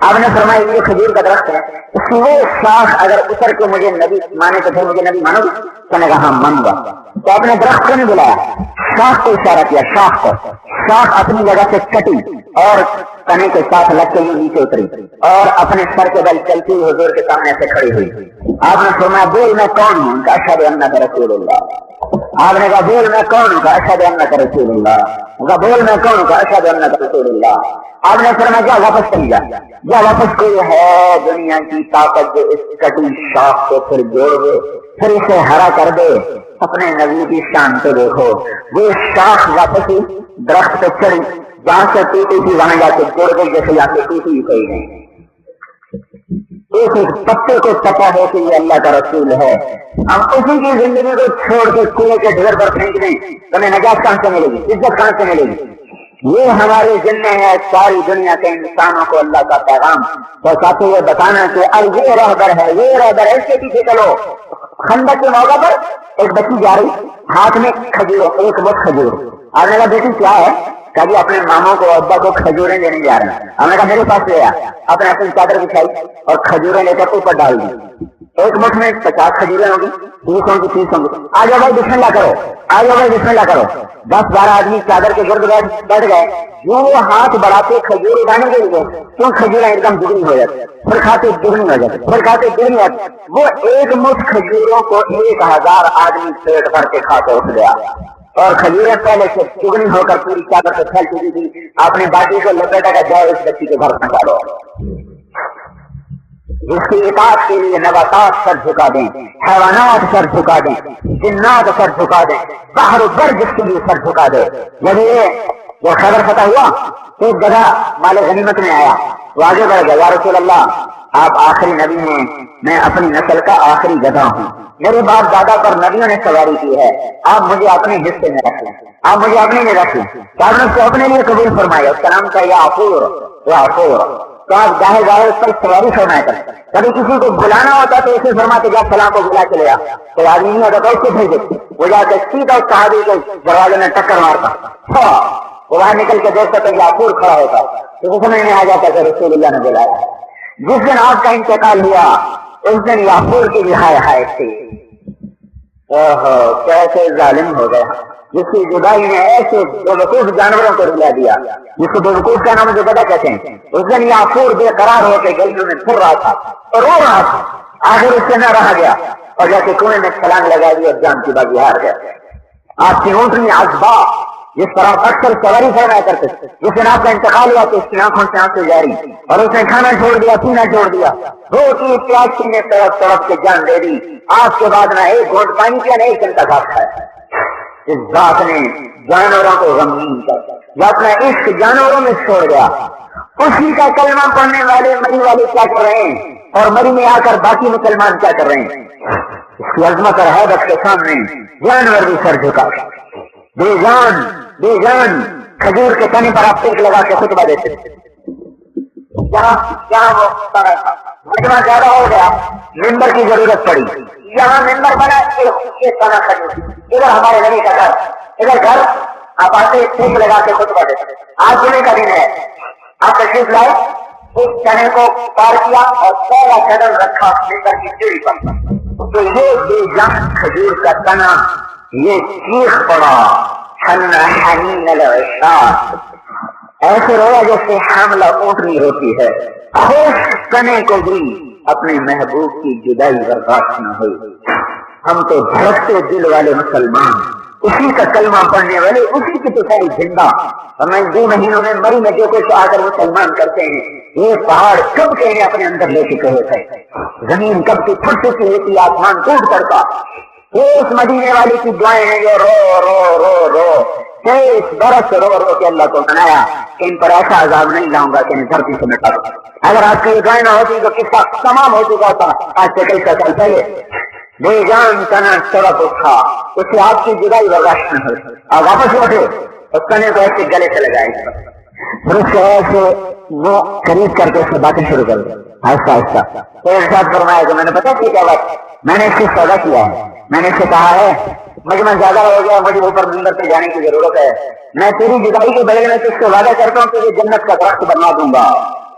آپ نے فرمایا یہ کھجور کا درخت ہے، اس کی وہ شاخ اگر اتر کے مجھے نبی مانے تو پھر مجھے نبی مانو گے؟ تو نے کہا ہاں مانوں گا۔ تو آپ نے درخت کو نہیں بلایا، شاخ کو اشارہ کیا، شاخ کو۔ شاخ اپنی جگہ سے کٹی اور تنے کے ساتھ لگ کے نیچے اتری اور اپنے سر کے بل چلتی ہوئی حضور کے سامنے سے کھڑی ہوئی۔ آپ نے فرمایا بول میں کون ہوں؟ کہا اشہد انک رسول اللہ۔ آپ نے کہا بول میں کون ہوں؟ کہا اشہد انک رسول اللہ۔ کہا بول میں کون ہوں؟ کہا اشہد انک رسول اللہ۔ آپ نے فرمایا کیا واپس چلی جا واپس، کوئی ہے دنیا کی طاقت جو اس کٹی شاخ کو پھر جوڑ دے، پھر اسے ہرا کر دے؟ اپنے نبی کی شان کو دیکھو، وہ شاخ واپس درخت پہ چڑھی، جہاں سے ٹوٹی تھی وہاں جا کے جڑ گئی جیسے جا کے ٹوٹی کوئی نہیں۔ ایک ایک پتے کو پتا ہے کہ یہ اللہ کا رسول ہے، ہم اسی کی زندگی کو چھوڑ کے کنویں کے ڈھیر پر پھینک دیں تو ہمیں نجات کہاں سے ملے گی، عزت کہاں سے ملے گی؟ یہ ہمارے ذمہ ہے ساری دنیا کے انسانوں کو اللہ کا پیغام پہنچاتے ہوئے بتانا کہ اب یہ رہبر ہے، یہ رہبر ہے، اس کے پیچھے چلو۔ خندق کے موقع پر ایک بچی جا رہی، ہاتھ میں کھجور، ایک مٹھ کھجور۔ آپ نے کہا بیٹی کیا ہے؟ کہا جی اپنے ماموں کو ابا کو کھجوریں دینے جا رہے ہیں۔ ہم نے کہا میرے پاس لے آیا، آپ نے اپنی چادر بچھائی اور کھجوریں لے کر اوپر ڈال دی۔ ایک مٹھ میں 50 کھجوریں ہوگی، 30 ہوں گی، 30 ہوں گی۔ آ جاؤ بھائی بسم اللہ کرو، آ جاؤ بھائی بسم اللہ کرو۔ 10-12 آدمی چادر کے گرد بیٹھ گئے، جو وہ ہاتھ بڑھاتے کھجور اٹھانے کے لیے کیوں کھجوریں ایک دم دگنی ہو جاتی، پھر کھاتے دگنی ہو جاتی، پھر کھاتے دگنی ہو جاتی۔ وہ ایک مٹھ کھجوروں کو 1000 آدمی پیٹ بھر کے کھا کے اٹھ گیا، اور کھجوریں پہلے سے دگنی ہو کر پوری چادر سے پھیل چکی تھی۔ آپ نے باٹی کو لپیٹا کہ جاؤ اس بچی کے گھر پہنچا دو، جس کی اطاعت کے لیے نباتات سر جھکا دیں، حیوانات سر جھکا دیں، جنات سر جھکا دیں، باہر بر جس کے لیے سر جھکا دے۔ جب یہ خیبر فتح ہوا تو ایک گدھا مال غنیمت میں آیا، وہ آگے بڑھ گیا، یا رسول اللہ آپ آخری نبی ہیں، میں اپنی نسل کا آخری گدھا ہوں، میرے باپ دادا پر نبیوں نے سواری کی ہے، آپ مجھے اپنے حصے میں رکھ لیں، آپ مجھے اپنے میں رکھ لیں۔ تو آپ نے اس کو اپنے لیے قبول فرمایا، اس کا نام تھا یعفور۔ تو آپ گاہے گاہے اس پر سواری فرمایا کرتے، کبھی کسی کو بلانا ہوتا تو اسے فرماتے جا فلاں کو بلا کے لے آ، کوئی آدمی نہیں ہوتا تو اس کو بھیجے، وہ جا کے سیدھا اس صحابی کے دروازے میں ٹکر مارتا، وہ باہر نکل کے دیکھتا تو یعفور کھڑا ہوتا، تو سمجھ میں آ جاتا کہ رسول اللہ نے بلایا۔ جس دن آپ کا انتقال ہوا اس دن یعفور کی بھی ہائے ہائے تھی، کیسے ظالم ہو گیا، جس کی جدائی نے ایسے بیوقوف جانوروں کو رلا دیا، جس کو بیوقوف کا نام جو گدھا کہتے ہیں۔ اس دن یعفور بے قرار ہو کے گلیوں میں پھر رہا تھا اور رو رہا تھا، آخر اس سے نہ رہا گیا اور جا کے کنویں میں چھلانگ لگا دی اور جان کی بازی ہار گیا۔ آپ کی اونٹنی ازبا جس پر آپ اکثر سواری فرمایا کرتے، جس دن آپ کا انتقال ہوا تو اس کی آنکھوں سے آنسو جاری اور اس نے کھانا چھوڑ دیا، پینا چھوڑ دیا، روٹی پیاسی نے تڑپ تڑپ کے جان دے دی، آپ کے بعد نہ ایک گھونٹ پانی پیا نہ ایک گھنٹہ گھاس کھایا۔ اس ذات نے جانوروں کو غمگین کر یا اپنا عشق جانوروں میں چھوڑ گیا، اسی کا کلمہ پڑھنے والے مری والے کیا کر رہے ہیں اور مری میں آ کر باقی مسلمان کیا کر رہے ہیں؟ اس کی عظمت اور حیبت کے سامنے جانور بھی سر جھکا، بے جان کھجور کے تنے پر آپ ٹیک لگا کے خطبہ دیتے، جہاں وہ مجمع زیادہ ہو گیا ممبر کی ضرورت پڑی، یہاں ممبر بنا یہ تنا کھجور، ادھر ہمارے نبی کا گھر، ادھر گھر آپ آتے ٹیک لگا کے خطبہ دیتے۔ آج جمعے کا دن ہے، آپ تشریف لائے، اس چنے کو پار کیا اور پہلا قدم رکھا ممبر کی سیڑھی پر، تو یہ بے جان کھجور کا تنا یہ چیخ پڑا، حنین العشاق، ایسے رویا جیسے حاملہ اونٹنی ہوتی ہے، خوش تنے کو بھی اپنے محبوب کی جدائی برداشت نہ ہوئی۔ ہم تو دھڑکتے دل والے مسلمان، اسی کا کلمہ پڑھنے والے، اسی کی تو ساری زندہ، ہمیں 2 مہینوں میں مری میں جو کچھ آ کر مسلمان کرتے ہیں، یہ پہاڑ کب کے اپنے اندر لے چکے ہوتے، زمین کب کی پھٹ چکی ہوتی، آسمان ٹوٹ پڑتا۔ یہ اس مدینے والی کی دعائیں ہیں جو رو رو رو رو 23 برس رو رو کے اللہ کو منایا کہ ان پر ایسا عذاب نہیں لاؤں گا کہ انہیں دھرتی سے مٹا دوں۔ اگر آپ کی یہ دعائیں نہ ہوتی تو قصہ تمام ہو چکا تھا آج سے کئی سال پہلے۔ بے جان تنا تڑپ اٹھا، اسے آپ کی جدائی برداشت نہ ہوئی، آپ واپس لوٹے اس تنے کو ایسے گلے سے لگائے، پھر اس کو ایسے وہ قریب کر کے اس سے باتیں شروع کر دیں آہستہ آہستہ۔ تو ارشاد فرمایا کہ میں نے پتا کیا بات، میں نے اس سے سودا کیا ہے، میں نے اس سے کہا ہے مجمع زیادہ ہو گیا، مجھے اوپر ممبر پہ جانے کی ضرورت ہے، میں تیری جدائی کے بدلے میں تجھ سے وعدہ کرتا ہوں کہ جنت کا درخت بنا دوں گا،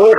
1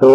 2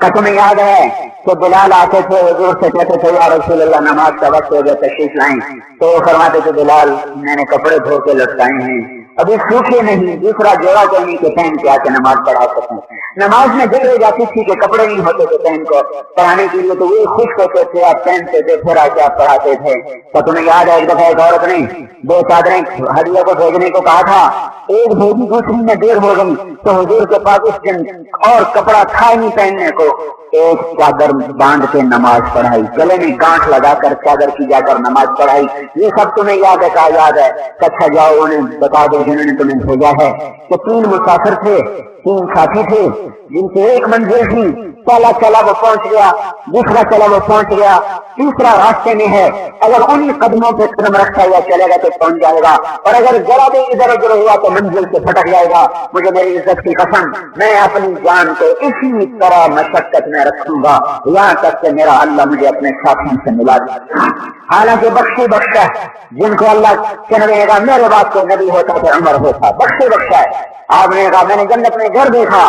کہ تمہیں یاد ہے کہ بلال آتے تھے حضور سے کہتے تھے یا رسول اللہ نماز کا وقت ہو گیا تشریف لائیں، تو وہ فرماتے تھے بلال میں نے کپڑے دھو کے لٹکائے ہیں ابھی سوکھے نہیں، دوسرا جوڑا کو نہیں کہ پہن کے آ کے نماز پڑھا سکوں۔ نماز میں دیر ہو جاتی تھی کہ کپڑے نہیں ہوتے تھے پہن کو پڑھانے کے لیے، تو وہ خوش ہوتے تھے، آپ پہنتے تھے، پھر آ کے آپ پڑھاتے تھے۔ تو تمہیں یاد ہے ایک دفعہ ایک عورت نے 2 چادریں ہدیہ کو بھیجنے کو کہا تھا، ایک بھیجی دوسری میں دیر ہو گئی، تو حضور کے پاس اس دن اور کپڑا تھا نہیں پہننے کو، ایک چادر باندھ کے نماز پڑھائی، گلے میں گانٹھ لگا کر چادر کی جا کر نماز پڑھائی۔ یہ سب تمہیں یاد ہے؟ کہا یاد ہے۔ اچھا جاؤ انہیں بتا دو جنہوں نے تمہیں بھیجا ہے کہ 3 مسافر تھے، 3 ساتھی تھے جن سے ایک منزل تھی، پہلا چلا وہ پہنچ گیا، دوسرا چلا وہ پہنچ گیا، تیسرا راستے میں ہے، اگر انہی قدموں پہ قدم رکھتا ہوا چلے گا تو پہنچ جائے گا، اور اگر ذرا بھی ادھر ادھر ہوا تو منزل سے پھٹک جائے گا۔ مجھے میری عزت کی قسم، میں اپنی جان کو اسی طرح مشقت میں رکھوں گا یہاں تک کہ میرا اللہ مجھے اپنے ساتھیوں سے ملا دے۔ حالانکہ بخشا جن کو اللہ کہنے گا میرے بات کو نبی ہوتا تو عمر ہوتا، بخشا ہے۔ آپ نے کہا میں نے جنت میں گھر دیکھا،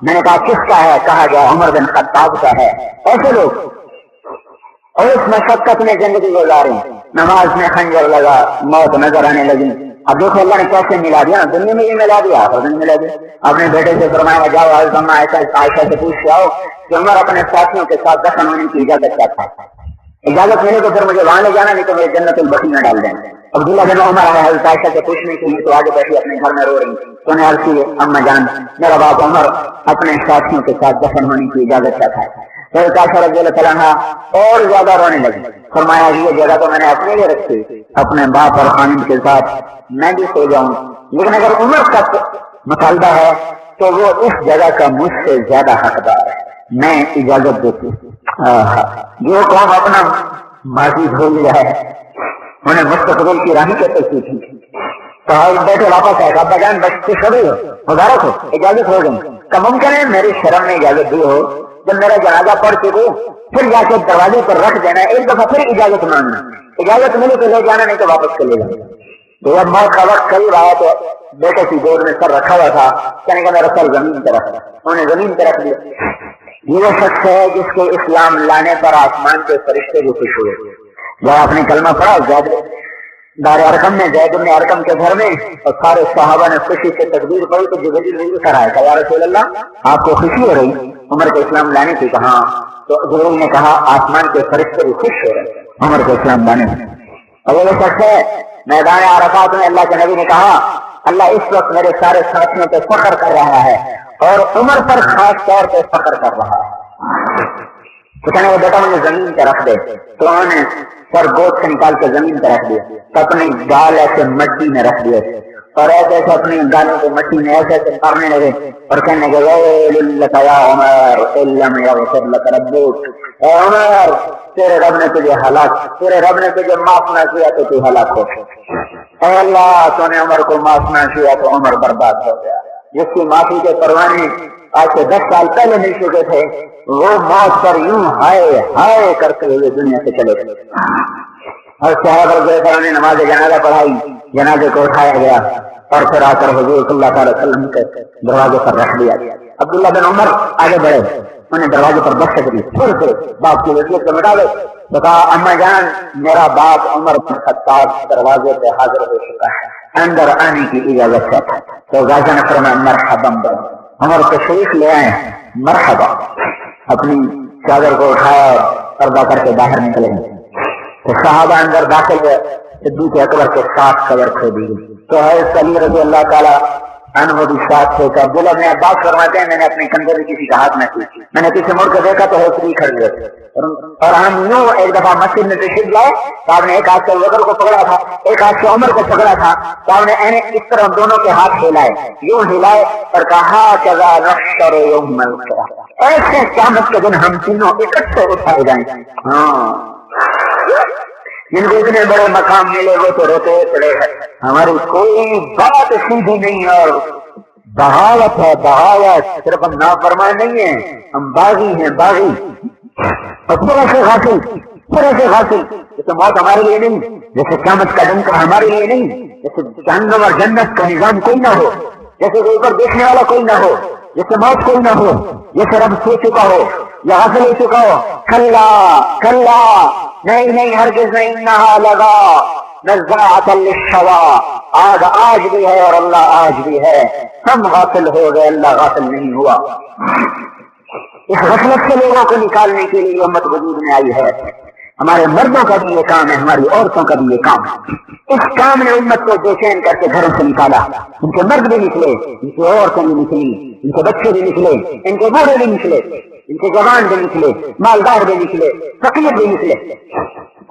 میں نے کہا کس کا ہے؟ کہا گیا عمر بن خطاب کا ہے۔ ایسے لوگ اور اس مشقت میں زندگی گزاری، نماز میں خنجر لگا، موت نظر آنے لگی۔ اب دیکھو اللہ نے کیسے ملا دیا، دنیا میں بھی ملا دیا، آخرت میں ملا دیا۔ اپنے بیٹے سے فرمایا جاؤ حضرت عائشہ سے پوچھ کے آؤ کہ عمر اپنے ساتھیوں کے ساتھ دفن ہونے کی اجازت کیا تھا، اجازت ملے تو پھر مجھے وہاں لے جانا، نہیں تو مجھے جنت البقیع میں ڈال دیں۔ عبداللہ بن عمر آیا حضرت عائشہ سے پوچھنے کے لیے، تو آگے بیٹھی اپنے گھر میں رو رہی، تو نے عرض کی اما جان میرا باپ عمر اپنے ساتھیوں کے ساتھ دفن ہونے کی اجازت کیا تھا؟ حضرت عائشہ رضی اللہ تعالیٰ عنہا اور زیادہ رونے لگی، فرمایا یہ جگہ تو میں نے اپنے لیے رکھی، اپنے باپ اور خاندان کے ساتھ میں بھی سو جاؤں، لیکن اگر عمر کا مطالبہ ہے تو وہ اس جگہ کا مجھ سے زیادہ حقدار ہے، میں اجازت دیتی ہوں۔ جو قوم اپنا ماضی بھول جائے انہیں مستقبل کی راہی کیسے سیکھی؟ تو بیٹے واپس آئے، ابا جان بس خوش ہو گئی ہو، مبارک ہو، اجازت ہو گئی۔ کا ممکن ہے میری شرم میں اجازت دی ہو، جب میرا جنازہ پڑھ چکے پھر جا کے دروازے پر رکھ دینا، ایک دفعہ پھر اجازت مانگنا، اجازت ملے تو لے جانا، نہیں تو واپس چلے جانا۔ تو جب موت کا وقت قریب آیا تو بیٹے کی گود میں سر رکھا ہوا تھا، کہنے کا میرا سر زمین پہ رکھ، انہوں نے زمین پہ رکھ دیا۔ یہ وہ شخص ہے جس کے اسلام لانے پر آسمان کے فرشتے بھی خوش ہوئے۔ جب آپ نے کلمہ پڑھا زید دار ارقم میں، زید بن ارقم کے گھر میں، اور سارے صحابہ نے خوشی سے تکبیر پڑھی تو جبریل بھی اتر آیا، کہا یا رسول اللہ آپ کو خوشی ہو رہی عمر کے اسلام لانے کی؟ کہا تو جبریل نے کہا آسمان کے فرشتے بھی خوش ہو رہے عمر کے اسلام لانے میں۔ اور وہ شخص ہے میدان عرفات میں، اللہ کے نبی نے کہا اللہ اس وقت میرے سارے ساتھیوں پہ فخر کر رہا ہے اور عمر پر خاص طور پہ فخر کر رہا ہے۔ تو کہنے بیٹا مجھے زمین پہ رکھ دے، تو انہوں نے سر گود سے نکال کے زمین پہ رکھ دیا، تو اپنی گال ایسے مٹی میں رکھ دیا اور ایسے ایسے اپنی گالوں کو مٹی میں ایسے ایسے مارنے لگے اور کہنے لگے ویل لک یا عمر ان لم یغفر لک ربک، اے عمر تیرے رب نے تجھے ہلاک، تیرے رب نے تجھے معاف نہ کیا تو تو ہلاک ہو، اے اللہ تو نے عمر کو معاف نہ کیا تو عمر برباد ہو گیا۔ جس کی معافی کے پروانے آج سے 10 سال پہلے مل چکے تھے، وہ موت پر یوں ہائے ہائے کرتے ہوئے دنیا سے چلے گئے۔ اور صحابہ رضی اللہ عنہ نے نماز جنازہ پڑھائی، جنازے کو اٹھایا گیا اور پھر آ کر حضور صلی اللہ علیہ وسلم کے دروازے پر رکھ دیا گیا۔ عبداللہ بن عمر آگے بڑھے، انہیں دروازے پر بخش دی، پھر سے باپ کی وصیت کو مٹا دے، بتا اما جان میرا باپ عمر بن خطاب دروازے پہ حاضر ہو چکا ہے، اندر آنے کی اجازت ہے۔ تو غازی نے فرمایا مرحبا عمر تشریف لے آئے، مرحبا۔ اپنی چادر کو اٹھایا اور پردہ کر کے باہر نکلے تو صحابہ اندر داخل ہوئے، صدیق اکبر کے ساتھ قبر کھودی گئی۔ تو حضرت علی رضی اللہ تعالیٰ عنہ بھی ساتھ تھے۔ کہ عبداللہ بن عباس فرماتے ہیں میں نے اپنے کندھے میں کسی کا ہاتھ محسوس کیا، میں نے پیچھے مڑ کے دیکھا تو حضرت کھڑے ہوئے تھے، اور ہم یوں ایک دفعہ مسجد میں تشریف لائے تو آپ نے ایک ہاتھ سے بکر کو پکڑا تھا، ایک ہاتھ سے عمر کو پکڑا تھا، تو آپ نے اس طرح دونوں کے ہاتھ ہلائے، یوں ہلائے اور کہا کذا نحشر یوم القیامہ، ایسے قیامت کے دن ہم تینوں اکٹھے اٹھائے جائیں گے۔ جن کو اتنے بڑے مقام ملے وہ تو روتے پڑے ہیں، ہماری کوئی بات سیدھی نہیں اور بغاوت ہے، بغاوت، صرف ہم نافرمان نہیں ہیں، ہم باغی ہیں، باغی، اور پورے سے حاصل، پورے سے حاصل، جیسے موت ہمارے لیے نہیں، جیسے قیامت کا دن کا ہمارے لیے نہیں، جیسے جہنم اور جنت کا نظام کوئی نہ ہو، جیسے کہ اوپر دیکھنے والا کوئی نہ ہو، جیسے موت کوئی نہ ہو، جیسے رب سو چکا ہو یا غافل ہو چکا ہو. کلا کلا، نہیں نہیں، ہرگز نہیں. انہا لگا نزاعۃ للشویٰ، آگ آج بھی ہے اور اللہ آج بھی ہے. ہم غافل ہو گئے، اللہ غافل نہیں ہوا. اس غفلت سے لوگوں کو نکالنے کے لیے امت وجود میں آئی ہے. ہمارے مردوں کا بھی یہ کام ہے، ہماری عورتوں کا بھی یہ کام ہے. اس کام نے امت کو بے چین کر کے گھروں سے نکالا. ان کے مرد بھی نکلے، ان کی عورتیں بھی نکلی، ان کے بچے بھی نکلے، ان کے بوڑھے بھی نکلے، ان کے جوان بھی نکلے، مالدار بھی نکلے، فقیر بھی نکلے.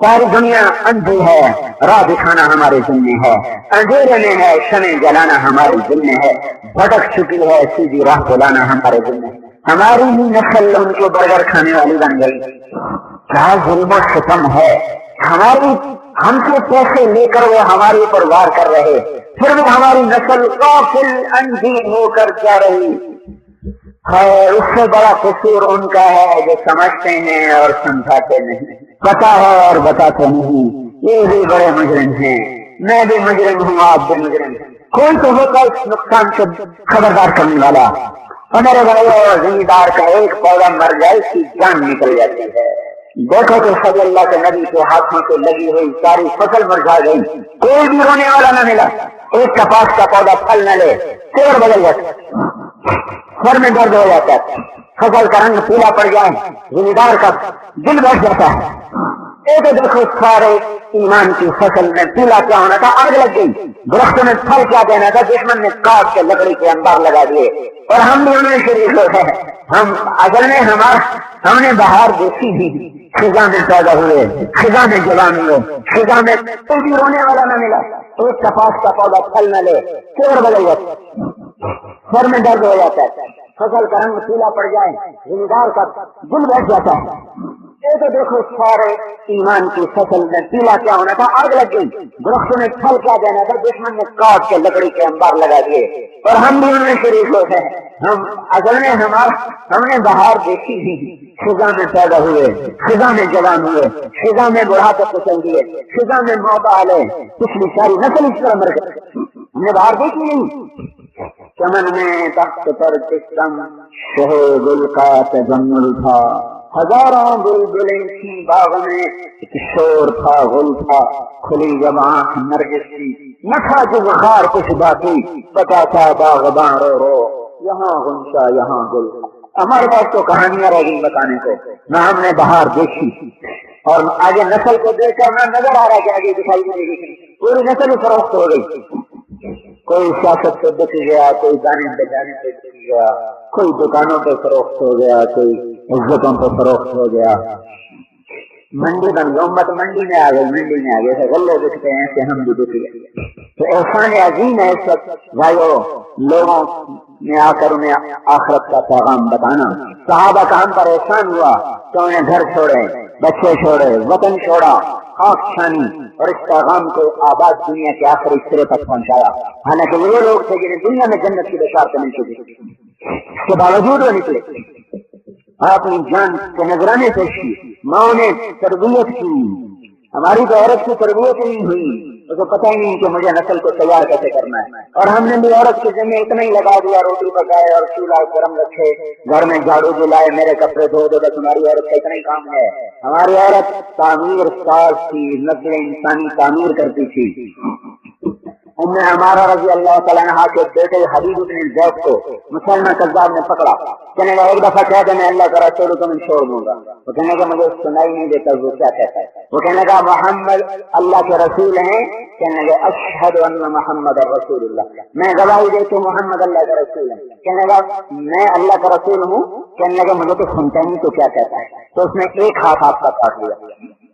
ساری دنیا اندھی ہے، راہ دکھانا ہمارے ذمے ہے. اندھیرے میں ہے، شمع جلانا ہمارے ذمے ہے. بھٹک چکی ہے، سیدھی راہ بلانا ہمارے ذمے ہے. ہماری ہی نسل ان کو برگر کھانے والی بن گئی. کیا ظلم و ستم ہے. ہم سے پیسے لے کر وہ ہمارے اوپر وار کر رہے، پھر بھی ہماری نسل غافل اندھی ہو کر جا رہی ہے. اس سے بڑا قصور ان کا ہے جو سمجھتے ہیں اور سمجھاتے نہیں، پتا ہے اور بتاتے نہیں. یہ بھی بڑے مجرم ہیں، میں بھی مجرم ہوں، آپ بھی مجرم ہیں. کوئی تو ہوگا اس نقصان سے خبردار کرنے والا. ہمارے بھائی زمیندار کا ایک پودا مر جائے اس کی جان نکل جاتی ہے. دیکھو کہ صلی اللہ کے نبی کے ہاتھوں سے لگی ہوئی ساری فصل مرجھا گئی، کوئی بھی رونے والا نہ ملا. ایک کپاس کا پودا پھل نہ لے، سیر بدل جاتا، سر میں درد ہو جاتا ہے، فصل کا رنگ پیلا پڑ جائے، زمیندار کا دل بیٹھ جاتا ہے. تو دیکھو سارے ایمان کی فصل میں پیلا کیا ہونا تھا، آگ لگ گئی. درختوں میں پھل کیا دینا تھا، دشمن نے کاٹ کے لکڑی کے انبار لگا دیے اور ہم بھی انہیں شریک ہو گئے. ہم اصل میں ہم نے بہار دیکھی تھی، خزاں میں پیدا ہوئے، خزاں میں جوان ہوئے، خزاں میں کوئی بھی رونے والا نہ ملا. ایک کپاس کا پودا پھل نہ لے، سیر بدل جاتا، سر میں درد ہو جاتا ہے، فصل کا رنگ پیلا پڑ جائے، زمیندار کا دل بیٹھ جاتا ہے. تو دیکھو سارے ایمان کی فصل میں پیلا کیا ہونا تھا، آگ لگ گئی. درختوں میں پھل کیا دینا تھا، دشمن نے کاٹ کے لکڑی کے انبار لگا دیے اور ہم بھی ان میں شریک ہو گئے. ہم اصل میں ہم نے بہار دیکھی تھی، خزاں میں پیدا ہوئے، خزاں میں جوان ہوئے، خزاں میں بڑھاپے کو چل دیے، خزاں میں موت آلے. پچھلی ساری نسل اس طرح مر گئی. ہم نے بہار دیکھی نہیں. چمن میں تخت پر قسم شہ گل کا تجمل تھا، ہزاروں بلبلیں تھی باغ میں، ایک شور تھا، غل تھا، کھلی جب آنکھ نرگس کی، نہ تھا جو بخار کچھ باقی، پتا تھا باغباں رو رو، یہاں غنچہ یہاں گل. ہمارے پاس تو کہانیاں رہ گئی بتانے کو، نہ ہم نے بہار دیکھی اور آگے نسل کو دیکھ کر نہ نظر آ رہا کہ آگے دکھائی دے گی. پوری نسل فروخت ہو گئی. کوئی سیاست پہ بک گیا، کوئی گانے بجانے پہ بک گیا، کوئی دکانوں پہ فروخت ہو گیا، کوئی عزتوں پہ فروخت ہو گیا. منڈی بن گئی، امت منڈی میں آ گئی، منڈی میں آ گئے. غلے بکتے ہیں ایسے ہم بھی بک گئے. تو احسان عظیم ہے اس وقت بھائیو لوگوں میں آ کر انہیں آخرت کا پیغام بتانا. صحابہ کا ہم پر احسان ہوا تو انہیں گھر چھوڑے، بچے چھوڑے، وطن چھوڑا، خاک چھانی اور اس پیغام کو آباد دنیا کے آخری سرے تک پہنچایا. حالانکہ وہ لوگ تھے جنہیں دنیا میں جنت کی بشارت مل چکی، اس کے باوجود وہ نکلے، اپنی جان کے نذرانے پیش کی، ماں نے تربیت کی. ہماری تو عورت کی تربیت نہیں ہوئی، اسے پتہ ہی نہیں کہ مجھے نسل کو تیار کیسے کرنا ہے. اور ہم نے بھی عورت کے ذمہ اتنا ہی لگا دیا، روٹی پکائے اور چولہا گرم رکھے، گھر میں جھاڑو دلائے، میرے کپڑے دھو دے، بس ہماری عورت کا اتنا ہی کام ہے. ہماری عورت تعمیر ساز تھی، نسل انسانی تعمیر کرتی تھی. ام عمارہ رضی اللہ تعالیٰ عنہ کے بیٹے حبیب بن زید کو مسلمہ کذاب نے پکڑا. کہنے لگا ایک دفعہ کہہ دے میں اللہ کا رسول تو میں چھوڑ دوں گا. وہ کہنے لگا مجھے سنائی نہیں دیتا وہ کیا کہتا ہے. وہ کہنے لگا محمد اللہ کے رسول ہیں. کہنے لگا اشہد ان محمد رسول اللہ، میں گواہی دیتی ہوں محمد اللہ کا رسول ہے. کہنے لگا میں اللہ کا رسول ہوں. کہنے لگا مجھے تو سنتا نہیں تو کیا کہتا ہے. تو اس نے ایک ہاتھ آپ کا کاٹ لیا،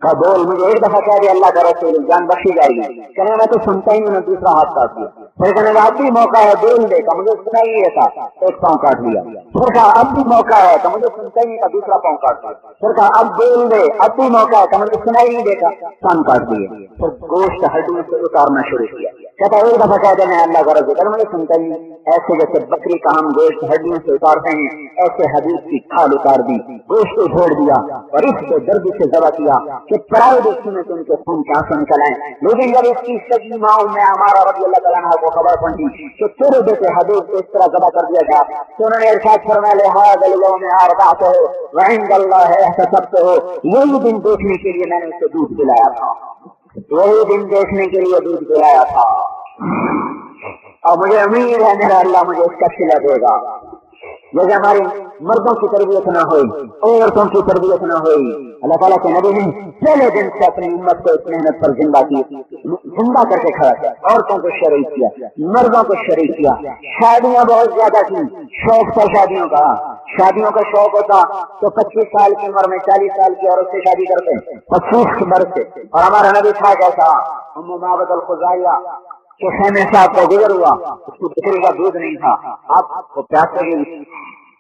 کہا بول مجھے ایک دفعہ کہہ دے اللہ کا رسول جان بخشی جائے گی. کہنے لگا میں تو سنتا ہی نہیں، دوسرا ہاتھ کاٹ لیا. پھر کہنے لگا اب بھی موقع ہے بول دے کا، مجھے سنا ہی نہیں تھا، ایک پاؤں کاٹ لیا. پھر کہا اب بھی موقع ہے تو مجھے سنتا ہی نہیں تھا، دوسرا پاؤں کاٹ لیا. پھر کہا اب بول دے، اب بھی موقع ہے تو مجھے سنا ہی نہیں دیتا، کان کاٹ دیا. پھر گوشت ہڈیوں سے اتارنا شروع کیا. کہتا ایک دفعہ کہہ دے میں اللہ کا رضا کر، مجھے سنتا ہی ایسے جیسے بکری کا ہم گوشت ہڈیوں سے اتارتے ہیں، ایسے حدیث کی کھال اتار دی، گوشت کو چھوڑ دیا اور اس کو درد سے ذبح کیا کہ پرائے دیکھنے میں تو ان کے خون کے آنسو نکل آئے۔ لیکن جب اس کی سگی ماں میں ہمارا رضی اللہ تعالیٰ عنہ کو خبر پہنچی کہ تیرے بیٹے حدیث کو اس طرح ذبح کر دیا گیا، تو انہوں نے ارشاد فرمایا لہذا اليوم ارضعته وعند الله احتسبته، یہی دن دیکھنے کے لیے میں نے اسے دودھ پلایا تھا، وہی دن دیکھنے کے لیے دودھ پلایا تھا، اور مجھے امید ہے میرا اللہ مجھے اس کا صلہ دے گا۔ جیسے ہماری مردوں کی تربیت نہ ہوئی، عورتوں کی تربیت نہ ہوئی، اللہ تعالیٰ کے نبی نے پہلے دن سے اپنی امت کو اس محنت پر زندہ کر کے کھڑا کیا، عورتوں کو شریک کیا، مردوں کو شریک کیا، شادیاں بہت زیادہ کی، شوق تھا شادیوں کا شوق ہوتا تو 25 سال کی عمر میں 40 سال کی عورت سے شادی کرتے، 25 برس سے، اور ہمارا نبی تھا کیسا، ام معبد الخزاعیہ کہ خیمے سے آپ کا گزر ہوا، اس کو بکری کا دودھ نہیں تھا، آپ کو پیاس لگی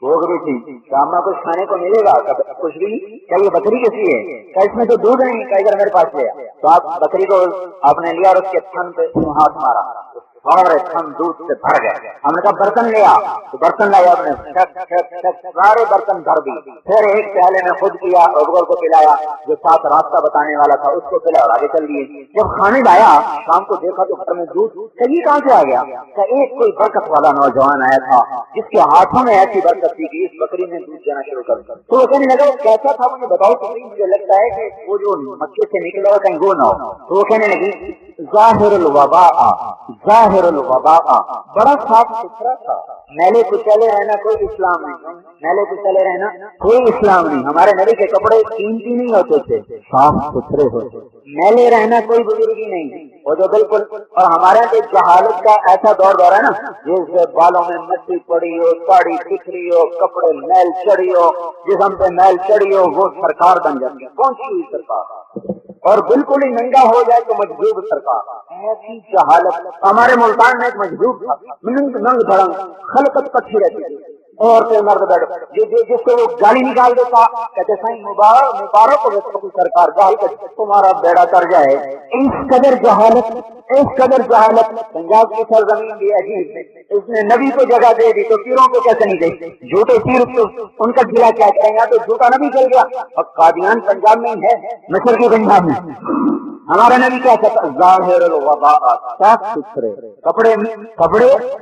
بھوک بھی تھی، شام میں کچھ کھانے کو ملے گا، کچھ بھی، کیا یہ بکری کیسی ہے، کیا اس میں تو دودھ نہیں، کیا ادھر میرے پاس لیا، تو آپ بکری کو آپ نے لیا اور اس کے تھن پہ ہاتھ مارا اور تھن دودھ سے بھر گئے۔ ہم نے کہا برتن لیا، تو برتن لایا، آپ نے سارے برتن بھر دی، پھر ایک پیالے میں خود کیا اور گور کو پلایا، جو ساتھ راستہ بتانے والا تھا اس کو پلایا اور آگے چل دیے۔ جب کھانے لایا شام کو دیکھا تو گھر میں دودھ کہیں کہاں سے آ گیا، کہ ایک کوئی برکت والا نوجوان آیا تھا جس کے ہاتھوں میں ایسی برکت تھی کہ اس بکری نے دودھ دینا شروع کر دیا۔ تو وہ کہنے لگا وہ کیسا تھا، مجھے بتاؤ تو مجھے لگتا ہے کہ وہ جو مکے سے نکلا ہوا کہیں وہ نہ ہو۔ تو وہ کہنے لگی ظاہر الوباء، بڑا صاف ستھرا تھا، میلے کو چلے رہنا کوئی اسلام نہیں، میلے کو چلے رہنا کوئی اسلام نہیں۔ ہمارے نبی کے کپڑے قیمتی نہیں ہوتے تھے، صاف ستھرے ہوتے، میلے رہنا کوئی بزرگی نہیں، وہ جو بالکل۔ اور ہمارے یہاں تو جہالت کا ایسا دور ہے نا، جس بالوں میں مٹی پڑی ہو، ساڑی بکھری ہو، کپڑے میل چڑھی ہو، جسم پہ میل چڑھی ہو، وہ سرکار بن جاتی ہے، کون سی ہوئی سرکار، اور بالکل ہی ننگا ہو جائے تو مجذوب سرکار۔ ایسی جہالت، ہمارے ملتان میں ایک مجذوب تھا، ننگ دھڑنگ خلقت کٹھی رہتی تھی، عورتیں مرد بیٹھ جس کو وہ گالی نکال دیتا، کہتے سائیں مبارک ہو سرکار، گال کر تمہارا بیڑا کر جائے۔ اس قدر جہالت پنجاب کی سرزمین بھی عجیب ہے، اس نے نبی کو جگہ دے دی تو پیروں کو کیسے نہیں دے، جھوٹے پیر تو ان کا گلا کیا کریں گا، تو جھوٹا نبی چل گیا۔ اور قادیان پنجاب میں ہے، مصر کی پنجاب میں، ہمارا نبی کیا کہتا، ظاہر الوباء، صاف ستھرے کپڑے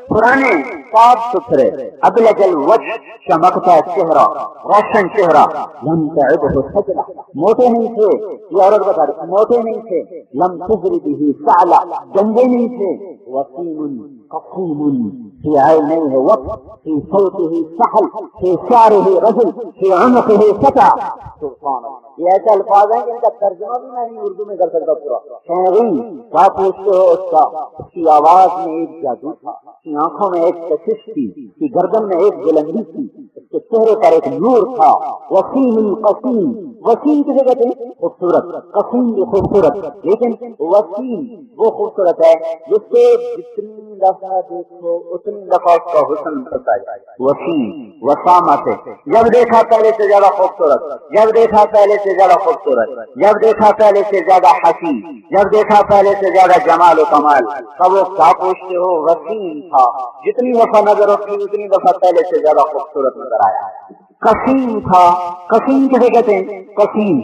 پرانے صاف ستھرے، ابلج الوجه، چمکتا چہرہ، روشن چہرہ، لم تعبه خجلہ، موٹے نہیں تھے، یہ عورت بتا رہی، موٹے نہیں تھے، لم تجری به سعلہ، گندے نہیں تھے، وسیم قصیم، فی عینیہ وقت، فی صوته سحل، فی شعره رجل، فی عنقه فتى۔ سبحان اللہ، یہ ایسے الفاظ ہیں جن کا ترجمہ بھی میں نہیں اردو میں کر سکتا پورا۔ کیا پوچھتے ہو اس کا، اس کی آواز میں ایک جادو تھا، اس کی آنکھوں میں ایک کشش تھی، اس کی گردن میں ایک بلندی تھی، اس کے چہرے پر ایک نور تھا۔ وسیم قسیم، وسیم کسے کہتے ہیں، خوبصورت، قسیم بھی خوبصورت، لیکن وسیم وہ خوبصورت ہے جس سے جتنی دفعہ دیکھو اتنی دفعہ اس کا حسن بڑھتا ہے۔ وسیم وسامت، جب دیکھا پہلے سے زیادہ خوبصورت، جب دیکھا پہلے سے زیادہ خوبصورت، جب دیکھا پہلے سے زیادہ حسین، جب دیکھا پہلے سے زیادہ جمال و کمال۔ تب وہ کیا پوچھتے ہو، وسیم تھا، جتنی دفعہ نظر اٹھی اتنی دفعہ پہلے سے زیادہ خوبصورت نظر آیا۔ قسیم تھا، قسیم کسے کہتے ہیں، قسیم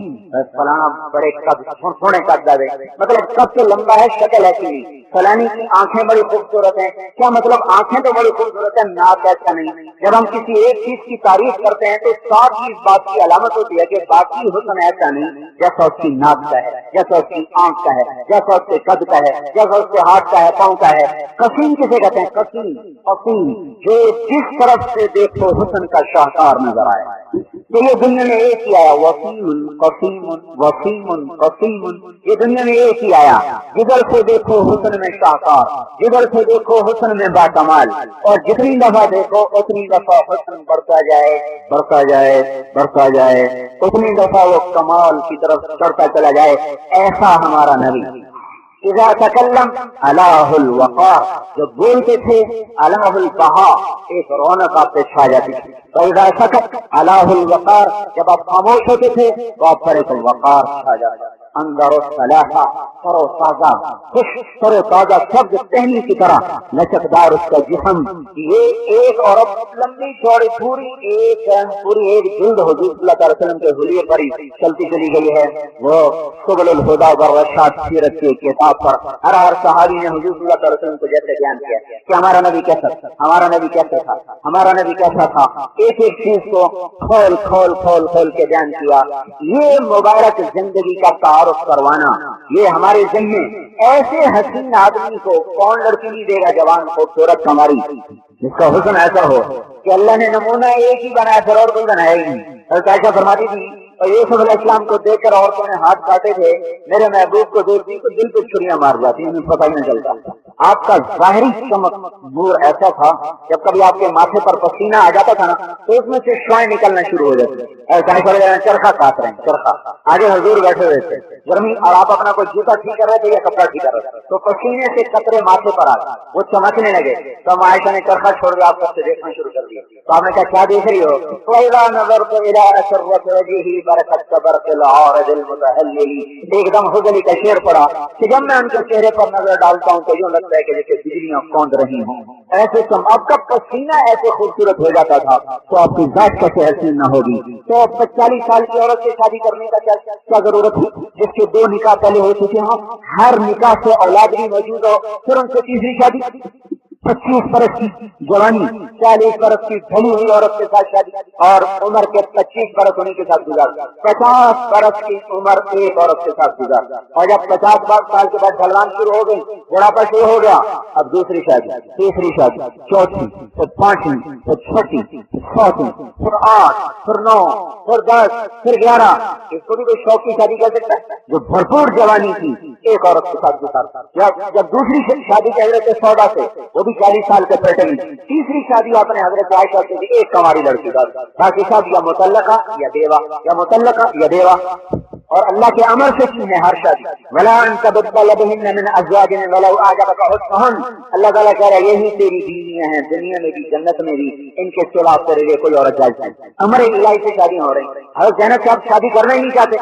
فلانا بڑے قد، تھوڑے قد دے، مطلب قد تو لمبا ہے، شکل ایسی نہیں۔ فلانی کی آنکھیں بڑی خوبصورت ہیں، کیا مطلب آنکھیں تو بڑی خوبصورت ہیں، ناک ایسا نہیں۔ جب ہم کسی ایک چیز کی تعریف کرتے ہیں تو ساتھ ہی اس بات کی علامت ہوتی ہے کہ باقی حسن ایسا نہیں، جیسا اس کی ناک کا ہے، جیسا اس کی آنکھ کا ہے، جیسا اس کے قد کا ہے، جیسا اس کے ہاتھ کا ہے، پاؤں کا ہے۔ قسیم کسے کہتے ہیں، قسیم، قسیم جو جس طرف سے دیکھو حسن کا شاہکار نظر آئے۔ تو یہ دنیا میں ایک ہی آیا، وسیم قسیم، وسیم قسیم، یہ دنیا میں ایک ہی آیا، جدھر سے دیکھو حسن میں شاہکار، جدھر سے دیکھو حسن میں باکمال، اور جتنی دفعہ دیکھو اتنی دفعہ حسن بڑھتا جائے، بڑھتا جائے، بڑھتا جائے، اتنی دفعہ وہ کمال کی طرف چڑھتا چلا جائے۔ ایسا ہمارا نبی اذا تکلم الہ الوقار، جب بولتے تھے الہ البہا، ایک رونق آپ پہ چھا جاتی تھی۔ فاذا سکت الہ الوقار، جب آپ خاموش ہوتے تھے تو آپ پر ایک وقار چھا جاتا، اندر الصلاحہ، ترو تازہ، خوش ترو تازہ سبز ٹہنی کی طرح، لچکدار اس کا جسم. یہ ایک عورت لمبی چوڑی پوری ایک جلد حضور صلی اللہ علیہ وسلم کے حلیے پر ہی چلتی چلی گئی ہے. وہ سبل الہدی والرشاد سیرت کی کتاب پر ہر صحابی نے حضور صلی اللہ علیہ وسلم کو جیسے بیان کیا کہ ہمارا نبی کیسا تھا، ہمارا نبی کیسا تھا، ہمارا نبی کیسا تھا، ایک ایک چیز کو کھول کھول کھول کھول کے بیان کیا. یہ مبارک زندگی کا تعارف کروانا، یہ ہمارے ذمے. ایسے حسین آدمی کو کون لڑکی نہیں دے گا جوان خوبصورت ہماری جس کا حسن ایسا ہو کہ اللہ نے نمونہ ایک ہی بنایا پھر اور کوئی بنایا ہی نہیں. اور عائشہ فرماتی تھی اور یوسف علیہ السلام کو دیکھ کر عورتوں نے ہاتھ کاٹے تھے، میرے محبوب کو دیکھتی تو دل پہ چھریاں مار جاتی، انہیں پتہ ہی نہیں چلتا. آپ کا ظاہری چمک نور ایسا تھا جب کبھی آپ کے ماتھے پر پسینہ آ جاتا تھا نا تو اس میں سے شوائیں نکلنا شروع ہو جاتی. چرخا کاٹ رہے ہیں چرخا. آگے حضور بیٹھے ہوئے تھے گرمی اور آپ اپنا کوئی جوتا ٹھیک کر رہے تھے یا کپڑا ٹھیک کر رہے تھے تو پسینے سے قطرے ماتھے پر آ گئے، وہ چمکنے لگے. تو عائشہ نے چرخا چھوڑ کے آپ سے دیکھنا شروع کر دیا. تو آپ نے کیا دیکھ رہی ہو؟ ایک دم حضلی کا شعر پڑا کہ جب میں ان کے چہرے پر نظر ڈالتا ہوں تو یوں لگتا ہے کہ جیسے بجلیاں کوند رہی ہوں. ایسے آپ کا پسینہ ایسے خوبصورت ہو جاتا تھا تو آپ کی ذات کیسے حسین نہ ہوگی. تو 40 سال کی عورت سے شادی کرنے کا کیا ضرورت ہے جس کے 2 نکاح پہلے ہو چکے ہوں، ہر نکاح سے اولاد بھی موجود ہو، پھر ان سے تیسری شادی. 25 برس کی جوانی 40 برس کی ڈھلی ہوئی عورت کے ساتھ شادی اور عمر کے 25 برس ہونے کے ساتھ گزار، 50 برس کی عمر ایک عورت کے ساتھ گزار. اور جب 50 سال کے بعد ڈھلوان شروع ہو گئی، بڑھاپا شروع ہو گیا، اب دوسری شادی، تیسری شادی، چوتھی، پھر 5ویں، پھر 6ٹھی، پھر 7ویں، پھر 8، پھر 9، پھر 10، پھر 11. اس کو بھی کوئی شوق کی شادی کہہ سکتا ہے جو بھرپور جوانی تھی ایک عورت کے ساتھ گزارتا. جب دوسری شادی کے حضرت سودا سے وہ بھی 40 سال کے پیٹرن، تیسری شادی آپ نے حضرت عائشہ سے ایک کنواری لڑکی کا، باقی سب یا مطلقہ یا بیوہ یا مطلقہ یا بیوہ. اور اللہ کے امر سے کی ہے ہر شادی. ولا ان تبدل بهن من ازواج ولو اعجبك حسنهن. اللہ تعالیٰ کہہ رہا ہے یہی تیری بیویاں ہیں دنیا میں بھی جنت میں بھی، ان کے سوا تیرے لیے کوئی عورت جائز نہیں. امر الہی سے شادی ہو رہی. حضرت زینب صاحب شادی کرنا ہی نہیں چاہتے.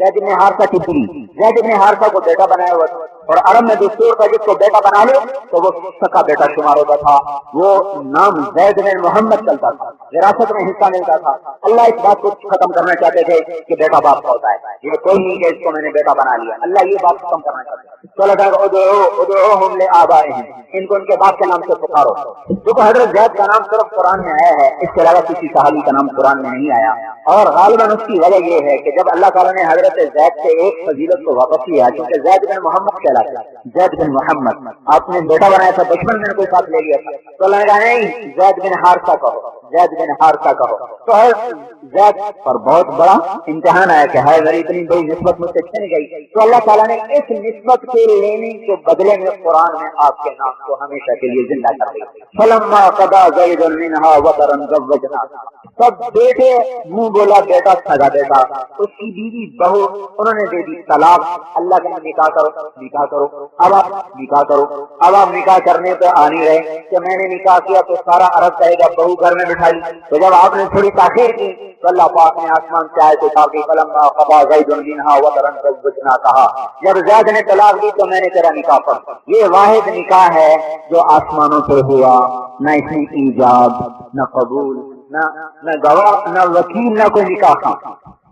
زید بن حارثہ کی بیوی، زید بن حارثہ کو بیٹا بنایا ہوا تھا اور عرب میں دستور کا جس کو بیٹا بنا لے تو وہ سکا بیٹا شمار ہوتا تھا. وہ نام زید بن محمد چلتا تھا، وراثت میں حصہ ملتا تھا. اللہ اس بات کو ختم کرنا چاہتے تھے کہ بیٹا باپ کا ہوتا ہے، یہ کوئی نہیں کہ اس کو میں نے بیٹا بنا لیا. اللہ یہ بات ختم کرنا چاہتے ہیں. تو اللہ تعالیٰ ادعوہم لآبائہم، ان کو ان کے باپ کے نام سے پکارو. کیونکہ حضرت زید کا نام صرف قرآن میں آیا ہے، اس کے علاوہ کسی صحابی کا نام قرآن میں نہیں آیا. اور غالباً اس کی وجہ یہ ہے کہ جب اللہ تعالیٰ نے حضرت زید سے ایک فضیلت کو واپس کیا، کیونکہ زید بن محمد کہلاتا ہے، زید بن محمد آپ نے بیٹا بنایا تھا، بچپن میں کوئی ساتھ لے لیا تھا تو اللہ نے کہا نہیں زید بن حارثہ کہو، زید بن حارثہ کہو. تو زید پر بہت بڑا امتحان آیا کہ ہے میری اتنی بڑی نسبت مجھ سے چھن گئی. تو اللہ تعالیٰ نے اس نسبت کے لینے کے بدلے میں قرآن میں آپ کے نام کو ہمیشہ کے لیے زندہ کر دیا. فلما قضى زید منها وطرا زوجناها. سب بیٹے منہ بولا بیٹا سگا بیٹا، اس کی بیوی بہو انہوں نے دے دی طلاق. اللہ کا نکاح کرو نکاح کرو، اب آپ نکاح کرو. اب آپ نکاح کرنے پہ آ نہیں رہے کہ میں نے نکاح کیا تو سارا عرب کہے گا بہو گھر میں بٹھائی. تو جب آپ نے تھوڑی تاخیر کی تو اللہ پاک نے آسمان سے آئے تو تاکہ فلما قضى زید منها وطرا زوجناها کہا. جب زید نے طلاق دی تو میں نے تیرا نکاح پڑھا. یہ واحد نکاح ہے جو آسمانوں سے ہوا، نہ اس میں ایجاب نہ قبول نہ گواہ نہ وکیل نہ کوئی نکاح کا.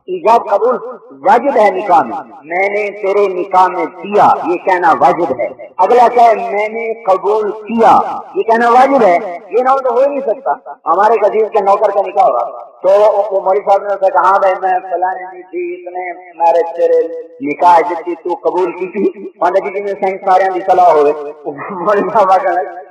ایجاب قبول واجب ہے نکاح میں نے تیرے نکاح میں دیا یہ کہنا واجب ہے. اگلا کہے میں نے قبول کیا یہ کہنا واجب ہے. یہ نہ تو ہو ہی نہیں سکتا. ہمارے قدیر کے نوکر کا نکاح ہوگا تو وہ مولوی صاحب نے کہا ہاں بھائی میں فلانے نہیں تھی اتنے میرے تیرے نکاح جتنی تو قبول کی تھی پانچ جی میں سائنس سارے کی صلاح ہوئے. مولوی صاحب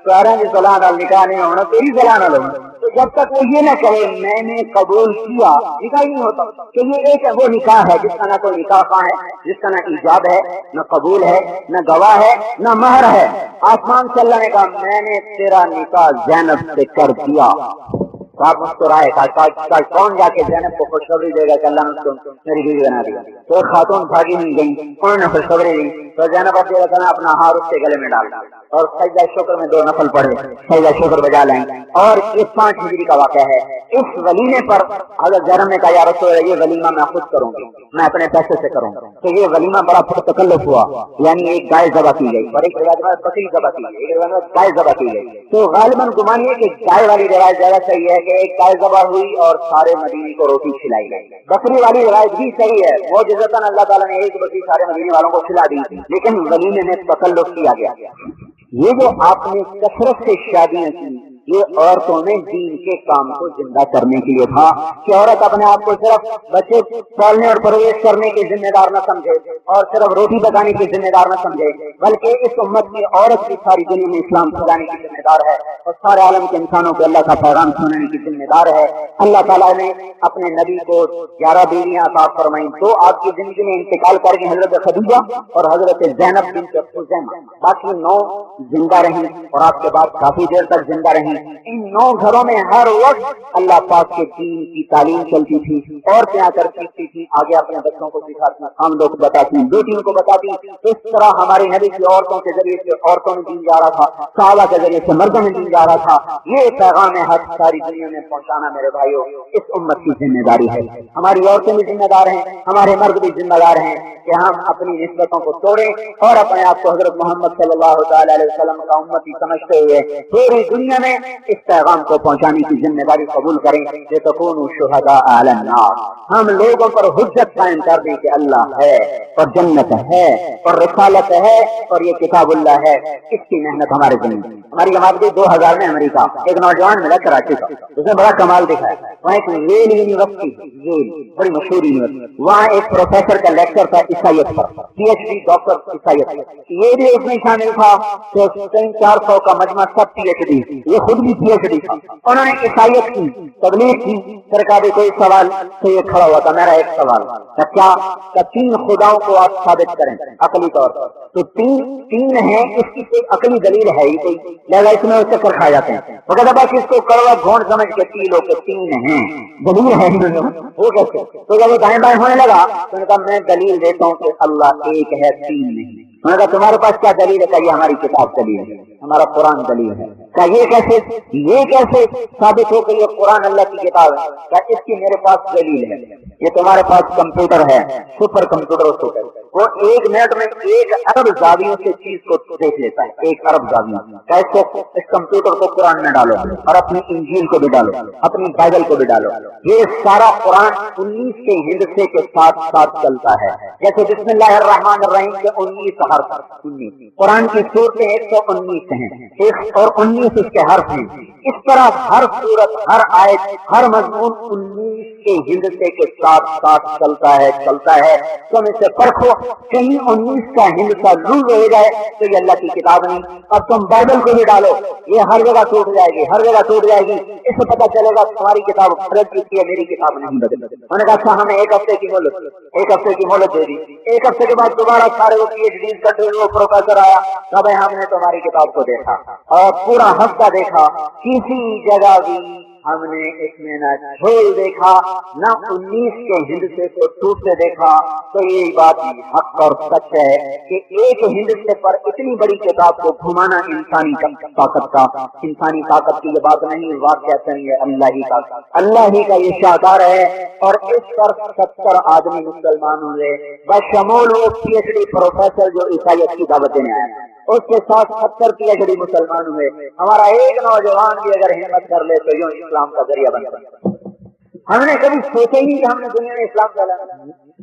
سارے کی صلاح نال نکاح نہیں ہونا تیری صلاح نہ ہونا. تو جب تک وہ یہ نہ کہے میں نے قبول کیا نکاح ہی نہیں ہوتا. کہ یہ ایک وہ نکاح ہے جس کا نہ کوئی نکاح کا ہے، جس کا نہ ایجاب ہے نہ قبول ہے نہ گواہ ہے نہ مہر ہے. آسمان سے اللہ نے کہا میں نے تیرا نکاح زینب سے کر دیا. تو آپ مسکرائے کون جا کے زینب کو خوشخبری دے گا کہ اللہ نے اس کو میری بیوی بنا دیا. تو خاتون بھاگی نہیں گئی، انہوں نے خوشخبری دی. تو زینب رضی اللہ عنہ اپنا ہاتھ اس کے گلے میں ڈالا اور سجدہ شکر میں 2 نفل پڑھے، سجدہ شکر بجا لیں۔ اور یہ 5 ہجری کا واقعہ ہے۔ اس ولیمے پر حضرت زینب نے کہا یا رسول اللہ یہ ولیمہ میں خود کروں گی، میں اپنے پیسے سے کروں گا۔ تو یہ ولیمہ بڑا تکلف ہوا، یعنی ایک گائے ذبح کی گئی اور ایک روایت میں بکری ذبح کی گئی، ایک روایت میں گائے ذبح کی گئی۔ تو غالباً گمان یہ کہ گائے والی روایت زیادہ صحیح ہے کہ ایک گائے ذبح ہوئی اور سارے مدینے کو روٹی کھلائی گئی۔ بکری والی روایت بھی صحیح ہے، معجزتاً اللہ تعالیٰ نے ایک بکری سارے مدینے والوں کو کھلا دی، لیکن ولیمے میں تکلف کیا گیا۔ یہ جو آپ نے کثرت سے شادیاں کی، یہ عورتوں نے دین کے کام کو زندہ کرنے کے لیے تھا کہ عورت اپنے آپ کو صرف بچے پالنے اور پرورش کرنے کی ذمہ دار نہ سمجھے اور صرف روٹی پکانے کی ذمہ دار نہ سمجھے، بلکہ اس امت کی عورت کی ساری دنیا میں اسلام پھیلانے کی ذمہ دار ہے اور سارے عالم کے انسانوں کو اللہ کا پیغام سنانے کی ذمہ دار ہے۔ اللہ تعالیٰ نے اپنے نبی کو 11 بیویاں عطا فرمائیں، تو آپ کی زندگی میں انتقال کر گئی حضرت خدیجہ اور حضرت زینب بنت خزیمہ، باقی 9 زندہ رہیں اور آپ کے بعد کافی دیر تک زندہ رہیں۔ ان 9 گھروں میں ہر وقت اللہ پاک کے دین کی تعلیم چلتی تھی، عورتیں آ کر سیکھتی تھی، آگے اپنے بچوں کو سکھاتی، خامدوں کو بتاتی، بیٹیوں کو بتاتی۔ اس طرح ہمارے نبی کی عورتوں کے ذریعے سے عورتوں میں دین جا رہا تھا، صحابہ کے ذریعے سے مردوں میں دین جا رہا تھا۔ یہ پیغام حق ساری دنیا میں پہنچانا میرے بھائیوں اس امت کی ذمہ داری ہے۔ ہماری عورتیں بھی ذمہ دار ہیں، ہمارے مرد بھی ذمہ دار ہیں کہ ہم اپنی نسبتوں کو توڑیں اور اپنے آپ کو حضرت محمد صلی اللہ تعالی علیہ وسلم کا امتی سمجھتے ہوئے پوری دنیا میں اس پیغام کو پہنچانے کی ذمہ داری قبول کریں کہ تکونوا شہداء علی الناس، ہم لوگوں پر حجت قائم کر دیں کہ اللہ ہے اور جنت ہے اور رسالت ہے اور یہ کتاب اللہ ہے۔ اس کی محنت ہمارے ذمہ۔ ہماری جماعت گئی 2000 میں امریکہ، ایک نوجوان ملا کراچی کا، اس نے بڑا کمال دکھایا۔ وہاں ایک ییل یونیورسٹی، ییل بڑی مشہور یونیورسٹی، وہاں ایک پروفیسر کا لیکچر تھا عیسائیت پر، PhD ڈاکٹر عیسائیت، یہ بھی اس میں شامل تھا کہ 400 کا مجمع سب PhD، یہ خود بھی PhD تھا۔ انہوں نے عیسائیت کی تبلیغ کی، پھر کہا بھی کوئی سوال، تو یہ کھڑا ہوا تھا میرا ایک سوال کیا 3 خداؤں کو آپ ثابت کریں عقلی طور پر، تو تین ہیں، اس کی کوئی عقلی دلیل ہے ہی کوئی، لہٰذا اس میں اس چکر کھا جاتے ہیں۔ وہ کہتا بس اس کو کڑوا گھونٹ سمجھ کے 3 لوگ 3 ہیں، دلیل ہے وہ کیسے؟ تو جب وہ دائیں بائیں ہونے لگا تو نے کہا میں دلیل دیتا ہوں کہ اللہ ایک ہے 3 نہیں۔ میں نے کہا تمہارے پاس کیا دلیل ہے؟ کہ یہ ہماری کتاب دلیل ہے، ہمارا قرآن دلیل ہے۔ کہ یہ کیسے ثابت ہو کہ یہ قرآن اللہ کی کتاب ہے؟ کہ اس کی میرے پاس دلیل ہے۔ یہ تمہارے پاس کمپیوٹر ہے، سپر کمپیوٹر اس کو کہتے ہیں، وہ 1 منٹ میں 1 ارب زاویوں سے چیز کو دیکھ لیتا ہے، 1 ارب زاویوں۔ کیسے؟ اس کمپیوٹر کو قرآن میں ڈالو اور اپنی انجیل کو بھی ڈالو، اپنی بائبل کو بھی ڈالو، یہ سارا قرآن 19 کے ہندسے کے ساتھ ساتھ چلتا ہے۔ جیسے بسم اللہ الرحمن الرحیم کے 19 حرف، 19 قرآن کی صورتیں 119 ہیں اور 19 اس کے حرف ہیں۔ اس طرح ہر صورت، ہر آیت، ہر مضمون 19 کے ہندسے کے ساتھ ساتھ چلتا ہے۔ تم اسے پرکھو، کہیں 19 کا ہندسہ لوز ہو جائے تو یہ اللہ کی کتاب نہیں۔ اب تم بائبل کو بھی ڈالو، یہ ہر جگہ ٹوٹ جائے گی، ہر جگہ ٹوٹ جائے گی۔ اس سے پتہ چلے گا تمہاری کتاب بدل چکی ہے، میری کتاب نہیں بدل۔ میں نے کہا اچھا ہمیں 1 ہفتے کی مہلت دے دی۔ 1 ہفتے کے بعد دوبارہ سارے وہ PhD کرتے ہوئے وہ پروفیسر آیا، کہ بھائی ہم نے تمہاری کتاب کو دیکھا اور پورا ہفتہ دیکھا، کسی جگہ بھی ہم نے اس میں نہ جھول دیکھا، نہ 19 کے ہندسے کو ٹوٹتے دیکھا۔ تو یہ بات حق اور سچ ہے کہ ایک ہندسے پر اتنی بڑی کتاب کو گھمانا انسانی طاقت کی یہ بات نہیں، واقعہ یہ اللہ ہی کا یہ شاہکار ہے۔ اور اس پر 70 آدمی مسلمان ہوئے، بشمول وہ PhD پروفیسر جو عیسائیت کی دعوت دینے آیا، اس کے ساتھ 70 PhD مسلمان ہوئے۔ ہمارا ایک نوجوان بھی اگر ہمت کر لے تو یوں اسلام کا ذریعہ بن سکتا۔ ہم نے کبھی سوچا ہی نہیں کہ ہم نے دنیا میں اسلام پھیلانا۔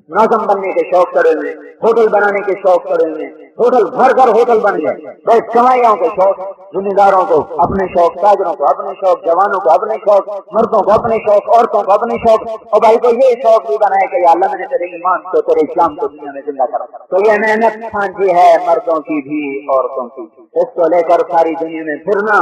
ناظم بننے کے شوق کرے ہوئے، ہوٹل بنانے کے شوق کرے ہوئے، ہوٹل گھر ہوٹل بن گئے، بس کمائیوں کے شوق، ذمہ داروں کو اپنے شوق، تاجروں کو اپنے شوق، جوانوں کو اپنے شوق، مردوں کو اپنے شوق، عورتوں کو اپنے شوق، اور بھائی کو یہ شوق بھی بنا ہے کہ اللہ میں نے تیرے ایمان کو، تیرے اسلام کو دنیا میں زندہ کرا۔ تو یہ محنت سانجھی ہے مردوں کی بھی عورتوں کی، اس کو لے کر ساری دنیا میں پھرنا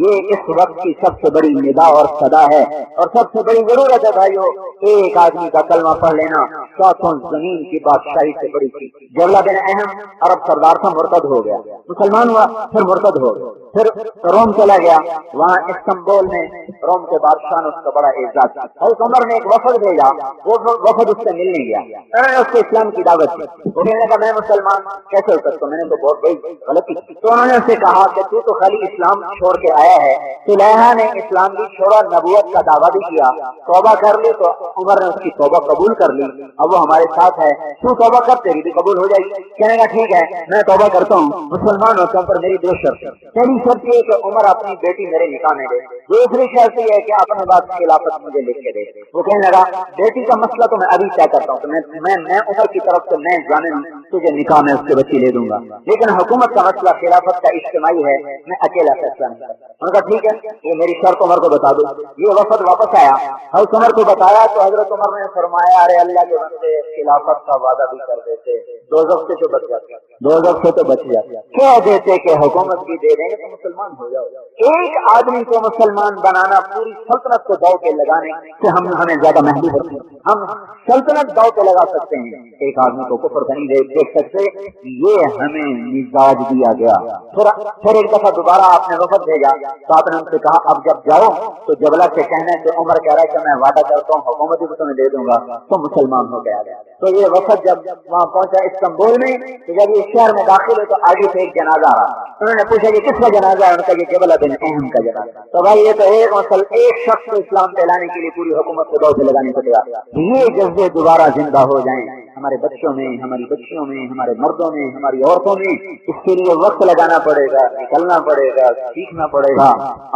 یہ اس وقت کی سب سے بڑی ندا اور صدا ہے اور سب سے بڑی ضرورت ہے بھائیو۔ ایک آدمی کا کلمہ پڑھ لینا 700 زمین کی بادشاہی سے بڑی تھی۔ جبلہ بن اہم عرب سردار تھا، مرتد ہو گیا، مسلمان ہوا پھر مرتد ہو گیا، پھر روم چلا گیا، وہاں استنبول میں روم کے بادشاہ نے اس کا بڑا اعزاز کیا۔ حضرت عمر نے ایک وفد بھیجا، وہ وفد اس سے ملنے گیا، انہوں نے اس کو اسلام کی دعوت دی۔ وہ کہنے لگا میں مسلمان کیسے ہو سکتا ہوں، میں نے تو بہت بڑی غلطی کی۔ تو انہوں نے اس سے کہا کہ تو خالی اسلام چھوڑ کے آیا ہے، طلحہ نے اسلام بھی چھوڑا، نبوت کا دعویٰ بھی کیا، توبہ کر لی تو عمر نے اس کی توبہ قبول کر لی، اب وہ ہمارے ساتھ ہے، تو توبہ کر تیری بھی قبول ہو جائے گی۔ کہنے کا ٹھیک ہے میں توبہ کرتا ہوں، مسلمان ہوتا ہوں، پر میری دو شرط۔ پہلی شرط یہ کہ عمر اپنی بیٹی میرے نکاح میں دے، دوسری شرط یہ ہے کہ اپنے بعد خلافت مجھے لکھ کے دے۔ وہ کہنے لگا بیٹی کا مسئلہ تو میں ابھی طے کرتا ہوں، تو میں عمر کی طرف سے میں ضامن تجھے نکاح میں اس کے بچی لے دوں گا، لیکن حکومت کا مسئلہ خلافت کا اجتماعی ہے، میں اکیلا فیصلہ نہیں کرتا۔ ان کا ٹھیک ہے یہ میری شرط عمر کو بتا دو۔ یہ وفد واپس آیا، حضرت عمر کو بتایا تو حضرت عمر نے فرمایا ارے اللہ کے بندے خلافت کا وعدہ بھی کر دیتے، دوزخ سے تو بچ جاتے، دوزخ سے تو بچ جاتے، کہہ دیتے کہ حکومت بھی دے دیں گے تو مسلمان ہو جاؤ۔ ایک آدمی کو مسلمان بنانا پوری سلطنت کو داؤ پہ لگانے سے ہمیں زیادہ محدود ہوتے ہیں، ہم سلطنت داؤ پہ لگا سکتے ہیں، ایک آدمی کو کفر نہیں دیکھ سکتے، یہ ہمیں مزاج دیا گیا۔ پھر ایک دفعہ دوبارہ آپ نے وفد بھیجا تو آپ نے ان سے کہا اب جب جاؤ تو جبلہ سے کہنا ہے کہ عمر کہہ رہا ہے کہ میں وعدہ کرتا ہوں حکومت بھی تمہیں دے دوں گا، تو مسلمان ہو گیا۔ تو یہ وفد جب وہاں پہنچا استنبول میں، تو جب یہ شہر میں داخل ہے تو آگے سے ایک جنازہ آ رہا، انہوں نے پوچھا کہ کس کا جنازہ ہے، ان کا یہ جبلہ بن اہم کا جنازہ۔ تو بھائی یہ تو ایک شخص کو اسلام پہ لانے کے لیے پوری حکومت کو دو سے لگانے کو تیار، یہ جذبے دوبارہ زندہ ہو جائیں ہمارے بچوں میں، ہماری بچیوں میں، ہمارے مردوں میں، ہماری عورتوں میں۔ اس کے لیے وقت لگانا پڑے گا، نکلنا پڑے گا، سیکھنا پڑے گا۔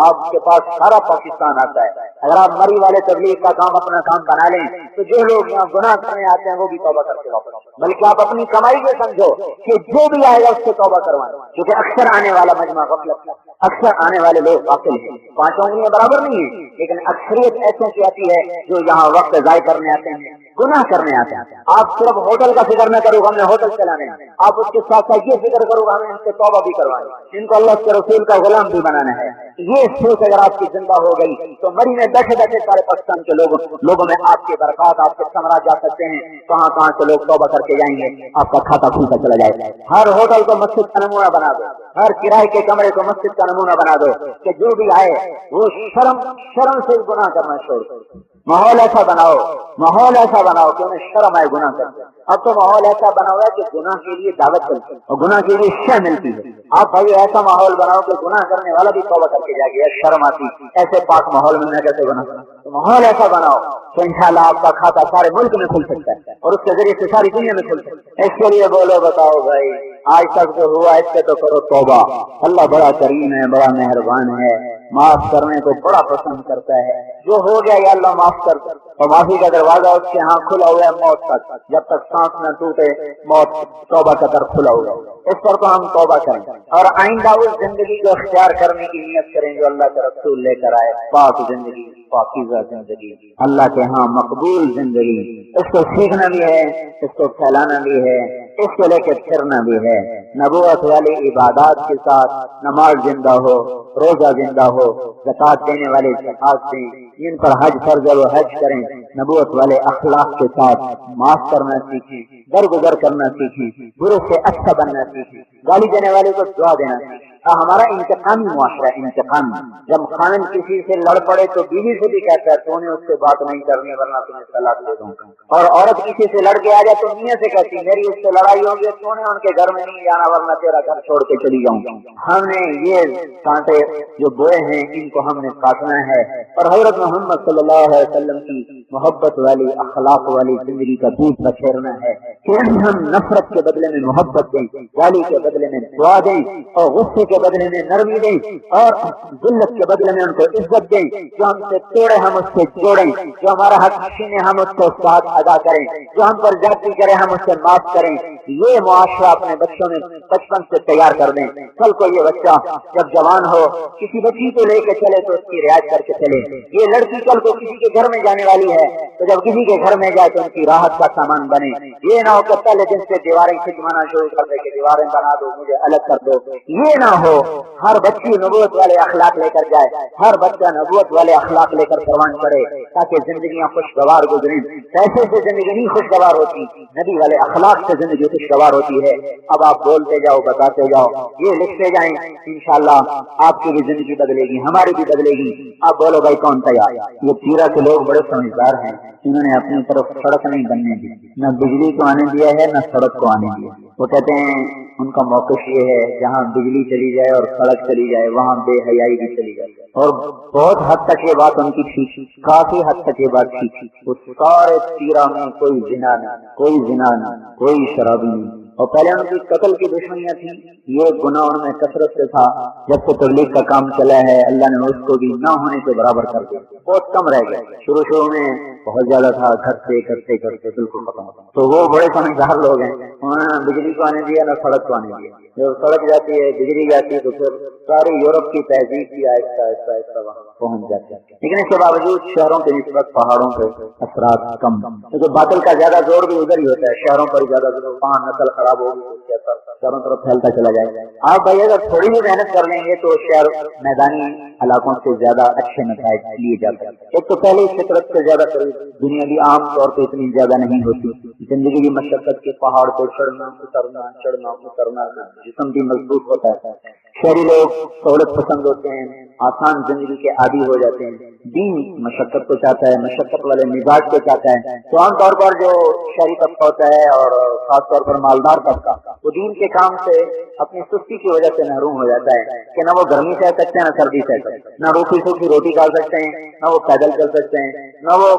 آپ کے پاس سارا پاکستان آتا ہے، اگر آپ مری والے تبلیغ کا کام اپنا کام بنا لیں تو جو لوگ یہاں گناہ کرنے آتے ہیں وہ بھی توبہ کر کے واپس، بلکہ آپ اپنی کمائی سے سمجھو کہ جو بھی آئے گا اس سے توبہ کروائیں، کیونکہ اکثر آنے والا مجمع غفلت ہے، اکثر آنے والے لوگ غافل ہیں، 5 انگلیاں برابر نہیں ہیں، لیکن اکثریت ایسوں کی آتی ہے جو یہاں وقت ضائع کرنے آتے ہیں، گناہ کرنے آتے ہیں۔ آپ صرف ہوٹل کا فکر نہ کرو ہم نے ہوٹل چلانے، آپ اس کے ساتھ ساتھ یہ فکر کرو ہمیں ان سے توبہ بھی کروائیں، ان کو اللہ کے رسول کا غلام بھی بنانا ہے۔ یہ سوچ اگر آپ کی زندہ ہو گئی تو مری میں بیٹھے بیٹھے سارے پاکستان کے لوگوں میں آپ کے برکات، آپ کے ثمرہ جا سکتے ہیں، کہاں سے لوگ توبہ کر کے جائیں گے، آپ کا کھاتا کھلتا چلا جائے گا۔ ہر ہوٹل کو مسجد کا نمونہ بنا دو، ہر کرائے کے کمرے کو مسجد کا نمونہ بنا دو کہ جو بھی آئے وہ شرم سے گناہ کرنا چھوڑ دو۔ ماحول ایسا بناؤ کہ انہیں شرم آئے گناہ کرتے۔ اب تو ماحول ایسا بنا ہوا ہے کہ گناہ کے لیے دعوت چلتی ہے اور گناہ کے لیے شے ملتی ہے۔ آپ بھائی ایسا ماحول بناؤ کہ گناہ کرنے والا بھی توبہ کر کے جائے گا، شرم آتی ایسے پاک ماحول میں میں کیسے گناہ کروں۔ تو ماحول ایسا بناؤ تو انشاءاللہ آپ کا کھاتا سارے ملک میں کھل سکتا ہے اور اس کے ذریعے سے ساری دنیا میں کھل سکتا ہے۔ اس کے لیے بولو بتاؤ بھائی آج تک جو ہوا اس سے تو کرو توبہ۔ اللہ بڑا کریم ہے، بڑا مہربان ہے، معاف کرنے کو بڑا پسند کرتا ہے۔ جو ہو گیا یا اللہ معاف کر، اور معافی کا دروازہ اس کے ہاں کھلا ہوا ہے موت تک، جب تک سانس نہ ٹوٹے موت توبہ کا در کھلا ہوا ہے۔ اس پر تو ہم توبہ کریں اور آئندہ اس زندگی کو اختیار کرنے کی نیت کریں جو اللہ کا رسول لے کر آئے، پاک زندگی، پاکیزہ زندگی، اللہ کے ہاں مقبول زندگی۔ اس کو سیکھنا بھی ہے، اس کو پھیلانا بھی ہے، اس کو لے کے پھرنا بھی ہے۔ نبوت والی عبادات کے ساتھ نماز زندہ ہو، روزہ زندہ ہو، زکات دینے والے زکات دیں، جن پر حج فرض ہے وہ حج کریں، نبوت والے اخلاق کے ساتھ معاف کرنا سیکھیں، درگزر کرنا سیکھیں، برے سے اچھا بننا سیکھیں، گالی دینے والے کو دعا دینا سیکھیں۔ ہمارا انتقامی معاشرہ ہے، انتقامی۔ جب خاوند کسی سے لڑ پڑے تو بیوی سے بھی کہتا ہے تو نے اس سے بات نہیں کرنی ورنہ تمہیں طلاق دے دوں، اور عورت کسی سے لڑ کے آ جائے تو میاں سے کہتی میری اس سے لڑائی ہوگی تو نے ان کے گھر میں نہیں جانا ورنہ تیرا گھر چھوڑ کے چلی جاؤں۔ ہم نے یہ کانٹے جو بوئے ہیں ان کو ہم نے کاٹنا ہے، اور حضرت محمد صلی اللہ علیہ وسلم کی محبت والی اخلاق والی زندگی کا دودھ بچھیرنا ہے کہ ہم نفرت کے بدلے میں محبت دیں، گالی کے بدلے میں دعا دیں، اور غصے کے بدلے میں نرمی دیں، اور ذلت کے بدلے میں ان کو عزت دیں۔ جو ہم سے توڑے ہم اس سے جوڑیں، جو ہمارا حق چھینے ہم اس کو ساتھ ادا کریں، جو ہم پر زیادتی کرے ہم اس سے معاف کریں۔ یہ معاشرہ اپنے بچوں میں بچپن سے تیار کر دیں۔ کل کو یہ بچہ جب جوان ہو کسی بچی کو لے کے چلے تو اس کی رعایت کر کے چلے۔ یہ لڑکی کل کو کسی کے گھر میں جانے والی ہے تو جب کسی کے گھر میں جائے تو ان کی راحت کا سامان بنے۔ یہ نہ ہو کہ پہلے دن سے دیواریں کھنچوانا شروع کر دے کہ دیواریں بنا دو، مجھے الگ کر دو۔ یہ نہ ہو، ہر بچی نبوت والے اخلاق لے کر جائے، ہر بچہ نبوت والے اخلاق لے کر پروان چڑھے، تاکہ زندگیاں خوشگوار گزریں۔ پیسے سے زندگی نہیں خوشگوار ہوتی، نبی والے اخلاق سے زندگی خوشگوار ہوتی ہے۔ اب آپ بولتے جاؤ، بتاتے جاؤ، یہ لکھتے جائیں، انشاءاللہ آپ کی بھی زندگی بدلے گی، ہماری بھی بدلے گی۔ آپ بولو بھائی کون تیار؟ یہ تیرا کے لوگ بڑے سمجھدار ہیں، انہوں نے اپنی طرف سڑک نہیں بننے دی، نہ بجلی کو آنے دیا ہے نہ سڑک کو آنے دیا۔ وہ کہتے ہیں ان کا موقف یہ ہے جہاں بجلی چلی جائے اور سڑک چلی جائے وہاں بے حیائی بھی چلی جائے، اور بہت حد تک یہ بات ان کی ٹھیک، کافی حد تک یہ بات ٹھیک۔ وہ سارے تیرہ میں کوئی زنا نہیں، کوئی زنا نہیں، کوئی شرابی نہیں، اور پہلے ان کی قتل کی دشمنیاں تھیں، یہ گناہ ان میں کثرت سے تھا۔ جب سے تبلیغ کا کام چلا ہے اللہ نے اس کو بھی نہ ہونے کے برابر کر دیا، بہت کم رہ گیا۔ شروع میں بہت زیادہ تھا، گھٹتے کرتے کرتے بالکل ختم ہو۔ تو وہ بڑے سمجھدار لوگ ہیں، انہوں نے بجلی کو آنے دیا نہ سڑک کو آنے دیا۔ جب سڑک جاتی ہے، بجلی جاتی ہے، تو پھر ساری یورپ کی تہذیب کی آہستہ آہستہ آہستہ وہاں پہنچ جاتی ہے۔ لیکن اس کے باوجود شہروں کے نسبت پہاڑوں پہ اثرات کم، کیونکہ باطل کا زیادہ زور بھی ادھر ہی ہوتا ہے، شہروں پر زیادہ زور، وہاں نسل خراب ہوگی تو اس کے اثر چاروں طرف پھیلتا چلا جائے گا۔ آپ بھائی اگر تھوڑی بھی محنت کر لیں گے تو شہر میدانی علاقوں سے زیادہ اچھے نتائج لیے جاتے ہیں۔ ایک تو پہلے فطرت سے زیادہ قریب، دنیا بھی عام طور پہ اتنی زیادہ نہیں ہوتی، زندگی بھی مشقت کے پہاڑ کو چڑھنا اترنا چڑھنا اترنا، جسم بھی مضبوط ہوتا ہے۔ شہری لوگ سہولت پسند ہوتے ہیں، آسان زندگی کے عادی ہو جاتے ہیں، دین مشقت کو چاہتا ہے، مشقت والے مزاج کو چاہتا ہے۔ تو عام طور پر جو شہری طبقہ ہوتا ہے اور خاص طور پر مالدار طبقہ، وہ دین کے کام سے اپنی سستی کی وجہ سے محروم ہو جاتا ہے کہ نہ وہ گرمی سہ سکتے ہیں نہ سردی سہ سکتے ہیں، نہ روکھی سوکھی روٹی کھا سکتے ہیں، نہ وہ پیدل چل سکتے ہیں، نہ وہ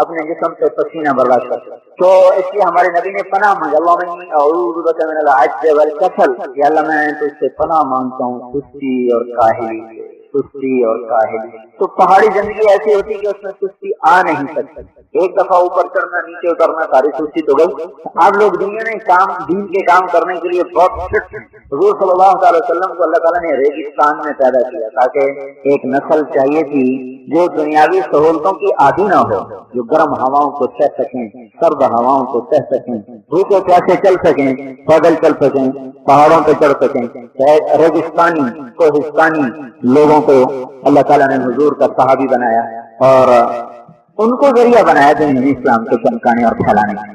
اپنے جسم سے پسینہ برداشت کر سکتے ہیں۔ تو اس لیے ہمارے نبی نے پناہ مانگی، اللہم انی اعوذ بک من العجز والکسل، یا اللہ میں تجھ سے پناہ مانگتا ہوں سستی اور کاہلی، سستی اور کاہلی۔ تو پہاڑی زندگی ایسی ہوتی کہ اس میں سستی آ نہیں سکتی، ایک دفعہ اوپر چڑھنا نیچے اترنا ساری سستی تو گئی۔ آپ لوگ دنیا میں دین کے کام کرنے کے لیے بہت فٹ ہیں۔ حضور صلی اللہ علیہ وسلم کو اللہ تعالیٰ نے ریگستان میں پیدا کیا تاکہ ایک نسل چاہیے تھی جو دنیاوی سہولتوں کی عادی نہ ہو، جو گرم ہواؤں کو سہ سکیں، سرد ہواؤں کو سہ سکیں، بھوکے پیاسے چل سکیں، پیدل چل سکیں، پہاڑوں پہ چڑھ سکیں۔ ریگستانی کوہستانی لوگوں کو اللہ تعالیٰ نے حضور کا صحابی بنایا اور ان کو ذریعہ بنایا دین اسلام کو چمکانے اور پھیلانے کا۔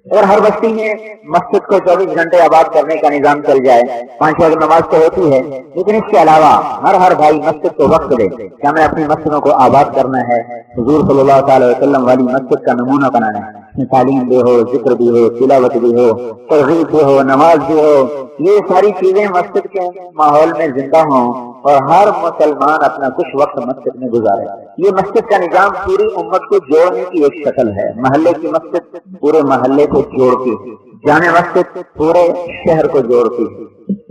اگر ہر بستی میں مسجد کو 24 گھنٹے آباد کرنے کا نظام چل جائے، 5 وقت نماز تو ہوتی ہے، لیکن اس کے علاوہ ہر بھائی مسجد کو وقت دے کہ ہمیں اپنی مسجدوں کو آباد کرنا ہے، حضور صلی اللہ تعالی وسلم والی مسجد کا نمونہ بنانا ہے، تعلیم بھی ہو، ذکر بھی ہو، تلاوت بھی ہو، ترغیب بھی ہو، نماز بھی ہو، یہ ساری چیزیں مسجد کے ماحول میں زندہ ہوں اور ہر مسلمان اپنا کچھ وقت مسجد میں گزارے۔ یہ مسجد کا نظام پوری امت کو جوڑنے کی ایک شکل ہے۔ محلے کی مسجد پورے محلے کو جوڑتی ہے، جامع مسجد پورے شہر کو جوڑتی ہے،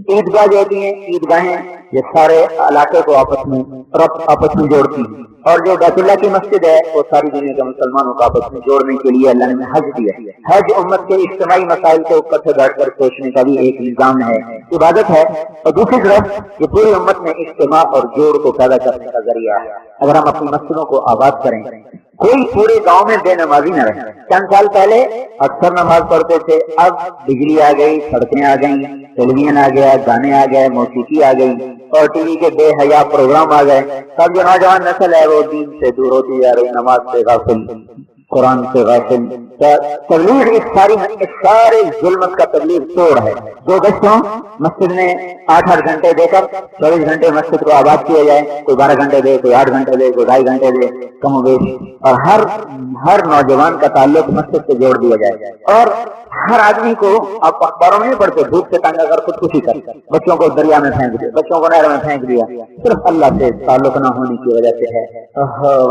عیدگاہ جو ہوتی ہیں عیدگاہیں یہ سارے علاقے کو آپس میں جوڑتی ہیں، اور جو بیت اللہ کی مسجد ہے وہ ساری دنیا کے مسلمانوں کو آپس میں جوڑنے کے لیے اللہ نے حج دیا۔ حج امت کے اجتماعی مسائل کو اکٹھے بیٹھ کر سوچنے کا بھی ایک نظام ہے، عبادت ہے، اور دوسری طرف یہ پوری امت میں اجتماع اور جوڑ کو پیدا کرنے کا ذریعہ ہے۔ اگر ہم اپنی مسجدوں کو آباد کریں، کوئی پورے گاؤں میں بے نمازی نہ رہے۔ چند سال پہلے اکثر نماز پڑھتے تھے، اب بجلی آ گئی، سڑکیں آ گئیں، ٹیلی ویژن آ گیا، گانے آ گئے، موسیقی آ گئی، اور ٹی وی کے بے حیا پروگرام آ گئے۔ سب جو نوجوان نسل ہے وہ دین سے دور ہوتی جا رہی، نماز سے غافل، قرآن سے غافل۔ تبلیغ اس سارے ظلمت کا تبلیغ توڑ ہے۔ دو بچوں مسجد میں 8 گھنٹے دے کر 24 گھنٹے مسجد کو آباد کیا جائے، کوئی 12 گھنٹے دے، کوئی 8 گھنٹے دے، کوئی 2.5 گھنٹے دے، کم و بیش، اور ہر نوجوان کا تعلق مسجد سے جوڑ دیا جائے، اور ہر آدمی کو، آپ اخباروں میں نہیں پڑھتے، دھوپ سے تنگ اگر خودکشی کر بچوں کو دریا میں پھینک دیا، بچوں کو نہر میں پھینک دیا، صرف اللہ سے تعلق نہ ہونے کی وجہ سے ہے۔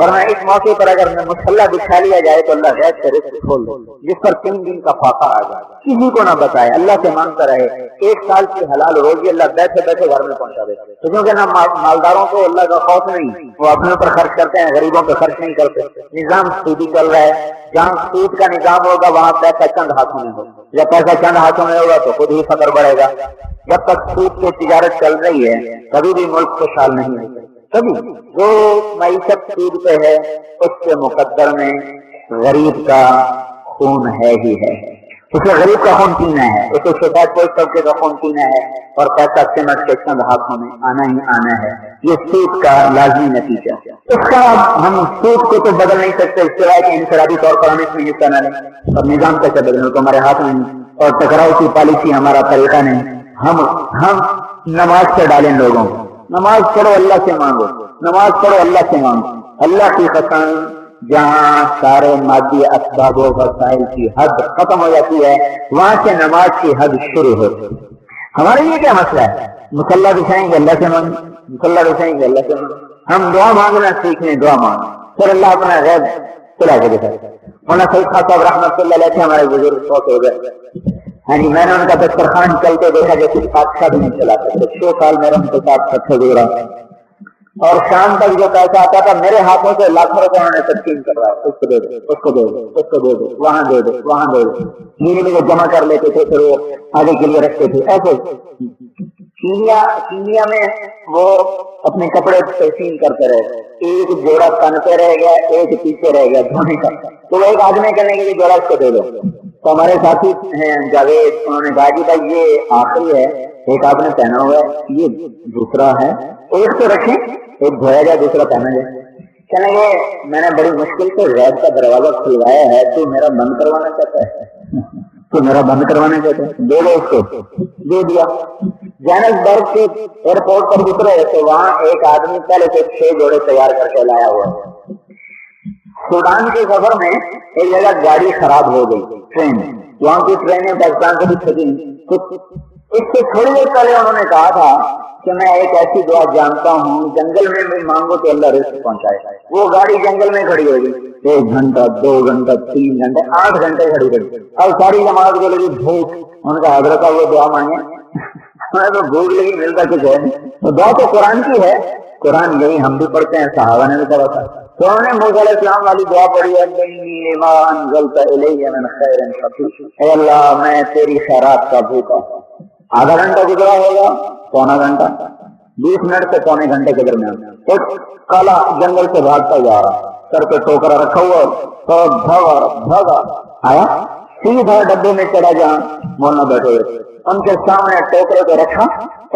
ورنہ اس موقع پر اگر مسلح بچھا لیا جائے تو اللہ غیب سے رزق کھول دے، جس پر 3 دن کا فاقہ آ جائے، کسی کو نہ بتائے، اللہ سے مانگتا رہے، 1 سال کی حلال روزی اللہ بیٹھے بیٹھے گھر میں پہنچا دے۔ تو کیونکہ نہ مالداروں کو اللہ کا خوف نہیں، وہ اپنے اوپر خرچ کرتے ہیں، غریبوں پہ خرچ نہیں کرتے۔ نظام سودی چل رہا ہے، جہاں سود کا نظام ہوگا وہاں پیسہ چند ہاتھوں میں ہوگا، جب پیسہ چند ہاتھوں میں ہوگا تو خود ہی فقر بڑھے گا۔ جب تک سود کی تجارت چل رہی ہے کبھی بھی ملک خوشحال نہیں ہوگا، کبھی جو معیشت سود پہ ہے اس کے مقدر میں غریب کا خون ہے ہی ہے۔ اسے غریب کا خون پینا ہے، اسے شکایت کوئی طبقے کا خون پینا ہے، اور پیسہ سمٹ کے چند ہاتھوں میں آنا ہی آنا ہے۔ یہ سود کا لازمی نتیجہ۔ اس کا ہم سود کو تو بدل نہیں سکتے، اس سوائے کہ انفرادی طور پر ہم اس میں حصہ نہ لیں، اور نظام کیسے بدلیں تو ہمارے ہاتھ میں نہیں، اور ٹکراؤ کی پالیسی ہمارا طریقہ نہیں۔ ہم نماز سے ڈالیں لوگوں کو، نماز پڑھو اللہ سے مانگو، نماز پڑھو اللہ سے مانگو۔ اللہ کی قسم جہاں سارے مادی اسباب و وسائل کی حد ختم ہو جاتی ہے، وہاں سے نماز کی حد شروع ہوتی ہے۔ ہمارے لیے کیا مسئلہ ہے؟ مصلی بچھائیں گے اللہ سے مانگیں، مصلی بچھائیں گے اللہ سے مانگیں۔ ہم دعا مانگنا سیکھ لیں، دعا مانگیں، پھر اللہ اپنا غیب چلا کے دکھائے۔ مولانا سعید خان صاحب رحمۃ اللہ علیہ تھے، ہمارے بزرگ فوت ہو گئے۔ ہاں جی، میں نے ان کا دسترخوان چلتے دیکھا جیسے بادشاہ بھی نہیں چلا سکتے۔ 6 سال میرا ان کے ساتھ سفر گزرا، اور شام تک جو پیسہ آتا تھا میرے ہاتھوں سے لاکھوں روپے انہوں نے تقسیم کروایا، اس کو دے دو، اس کو دے دو، اس کو دے دو، وہاں دے دو، وہاں دے دو۔ میرے کو جمع کر لیتے تھے، پھر وہ آگے کے لیے رکھتے تھے۔ ایسے کینیا میں وہ اپنے کپڑے تقسیم کرتے رہے، ایک جوڑا کن پہ رہ گیا، ایک پیچھے رہ گیا دھونے کا، تو وہ ایک آدمی کرنے کے لیے جوڑا اس کو دے دو۔ تو ہمارے ساتھی ہیں جاوید، انہوں نے کہا کہ بھائی یہ آخری ہے، ایک آپ نے پہنا ہوا ہے، یہ دوسرا ہے، ایک تو رکھیں، ایک دھویا جائے دوسرا پہنا جائے۔ کہنے گے میں نے بڑی مشکل سے غیب کا دروازہ کھلوایا ہے، تو میرا بند کروانا چاہتا ہے، تو میرا بند کروانا چاہتا ہے، دے دو اس کو۔ دے دیا۔ جوہانسبرگ کے ایئرپورٹ پر اترے تو وہاں ایک آدمی پہلے سے 6 جوڑے تیار کر کے لایا ہوا ہے۔ سوڈان کے سفر میں ایک جگہ گاڑی خراب ہو گئی، ٹرین، وہاں کی ٹرینیں پاکستان سے بھی چھٹی۔ اس سے تھوڑی دیر پہلے انہوں نے کہا تھا کہ میں ایک ایسی دعا جانتا ہوں، جنگل میں بھی مانگو تو اللہ رزق پہنچائے۔ وہ گاڑی جنگل میں کھڑی ہو گئی، 1 گھنٹہ 2 گھنٹہ 3 گھنٹے 8 گھنٹے کھڑی رہی۔ اب ساری جماعت کو لگی بھوک، ان کا حضرت وہ دعا مانگے، ہمیں تو بھوک لگی، ملتا کچھ ہے نہیں۔ تو دعا تو قرآن کی ہے، قرآن یہی ہم بھی پڑھتے ہیں، صحابہ نے بھی پڑھا تھا۔ تو انہوں نے موسیٰ علیہ السلام والی دعا پڑھی ہے، لما انزلت الی من خیر فقیر، اے اللہ میں تیری خیرات کا بھوکا ہوں۔ آدھا گھنٹہ گزرا ہوگا، پونا گھنٹہ، 20 منٹ سے پونے گھنٹے کے درمیان ایک کالا جنگل سے بھاگتا جا رہا، سر پہ ٹوکرا رکھا ہوا، تو بھاگا آیا سیدھا ڈبے میں چڑھا جہاں مولانا بیٹھے ہوئے، ان کے سامنے ٹوکرے کو رکھا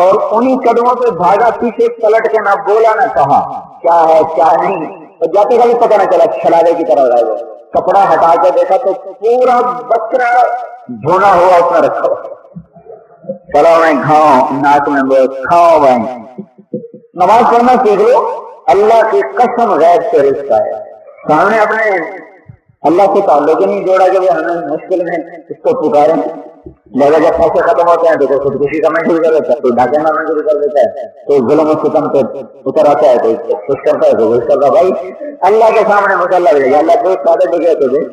اور انہی قدموں پہ بھاگا، پیچھے پلٹ کے نہ بولا نہ کہا کیا ہے کیا نہیں، اور جاتے کا بھی پتہ نہ چلا، چھلاوے کی طرح رہے وہ۔ کپڑا ہٹا کے دیکھا تو پورا بکرا دھونا ہوا اس میں رکھا ہوا۔ چلو میں کھاؤ، ناک میں بول کھاؤ بھائی، نماز پڑھنا سیکھ لو، اللہ کی قسم غیب سے رزق ہے۔ سامنے اپنے اللہ سے تعلق ہی نہیں جوڑا کہ ہمیں مشکل میں اس کو پکاریں، لہذا جب پیسے ختم ہوتے ہیں تو کوئی خودکشی کرنا شروع کر دیتا ہے، کوئی ڈاکے مارنا شروع کر دیتا ہے، کوئی ظلم و ستم پہ اتر آتا ہے، کوئی خوش کرتا ہے، کوئی خوش کرتا ہے۔ بھائی اللہ کے سامنے مسلح بھی اللہ کو سادے بگے تو دے۔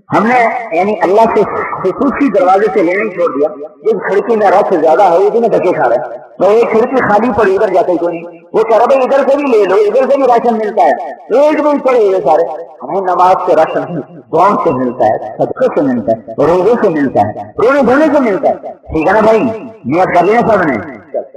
ہم نے یعنی اللہ سے خصوصی دروازے سے لینا ہی چھوڑ دیا۔ جس کھڑکی میں رش زیادہ ہے وہ دھکے کھا رہے ہیں، تو ایک کھڑکی خالی پڑی ادھر جاتے کوئی نہیں، وہ کہہ رہا بھائی ادھر سے بھی لے لو، ادھر سے بھی راشن ملتا ہے، ایک بھی پڑے ہوئے سارے۔ ہمیں نماز سے راشن دعاؤں سے ملتا ہے، صدقے سے ملتا ہے، روزے سے ملتا ہے، روزے دھونے سے ملتا ہے، ٹھیک ہے نا بھائی؟ نیت کر لیا سب نے۔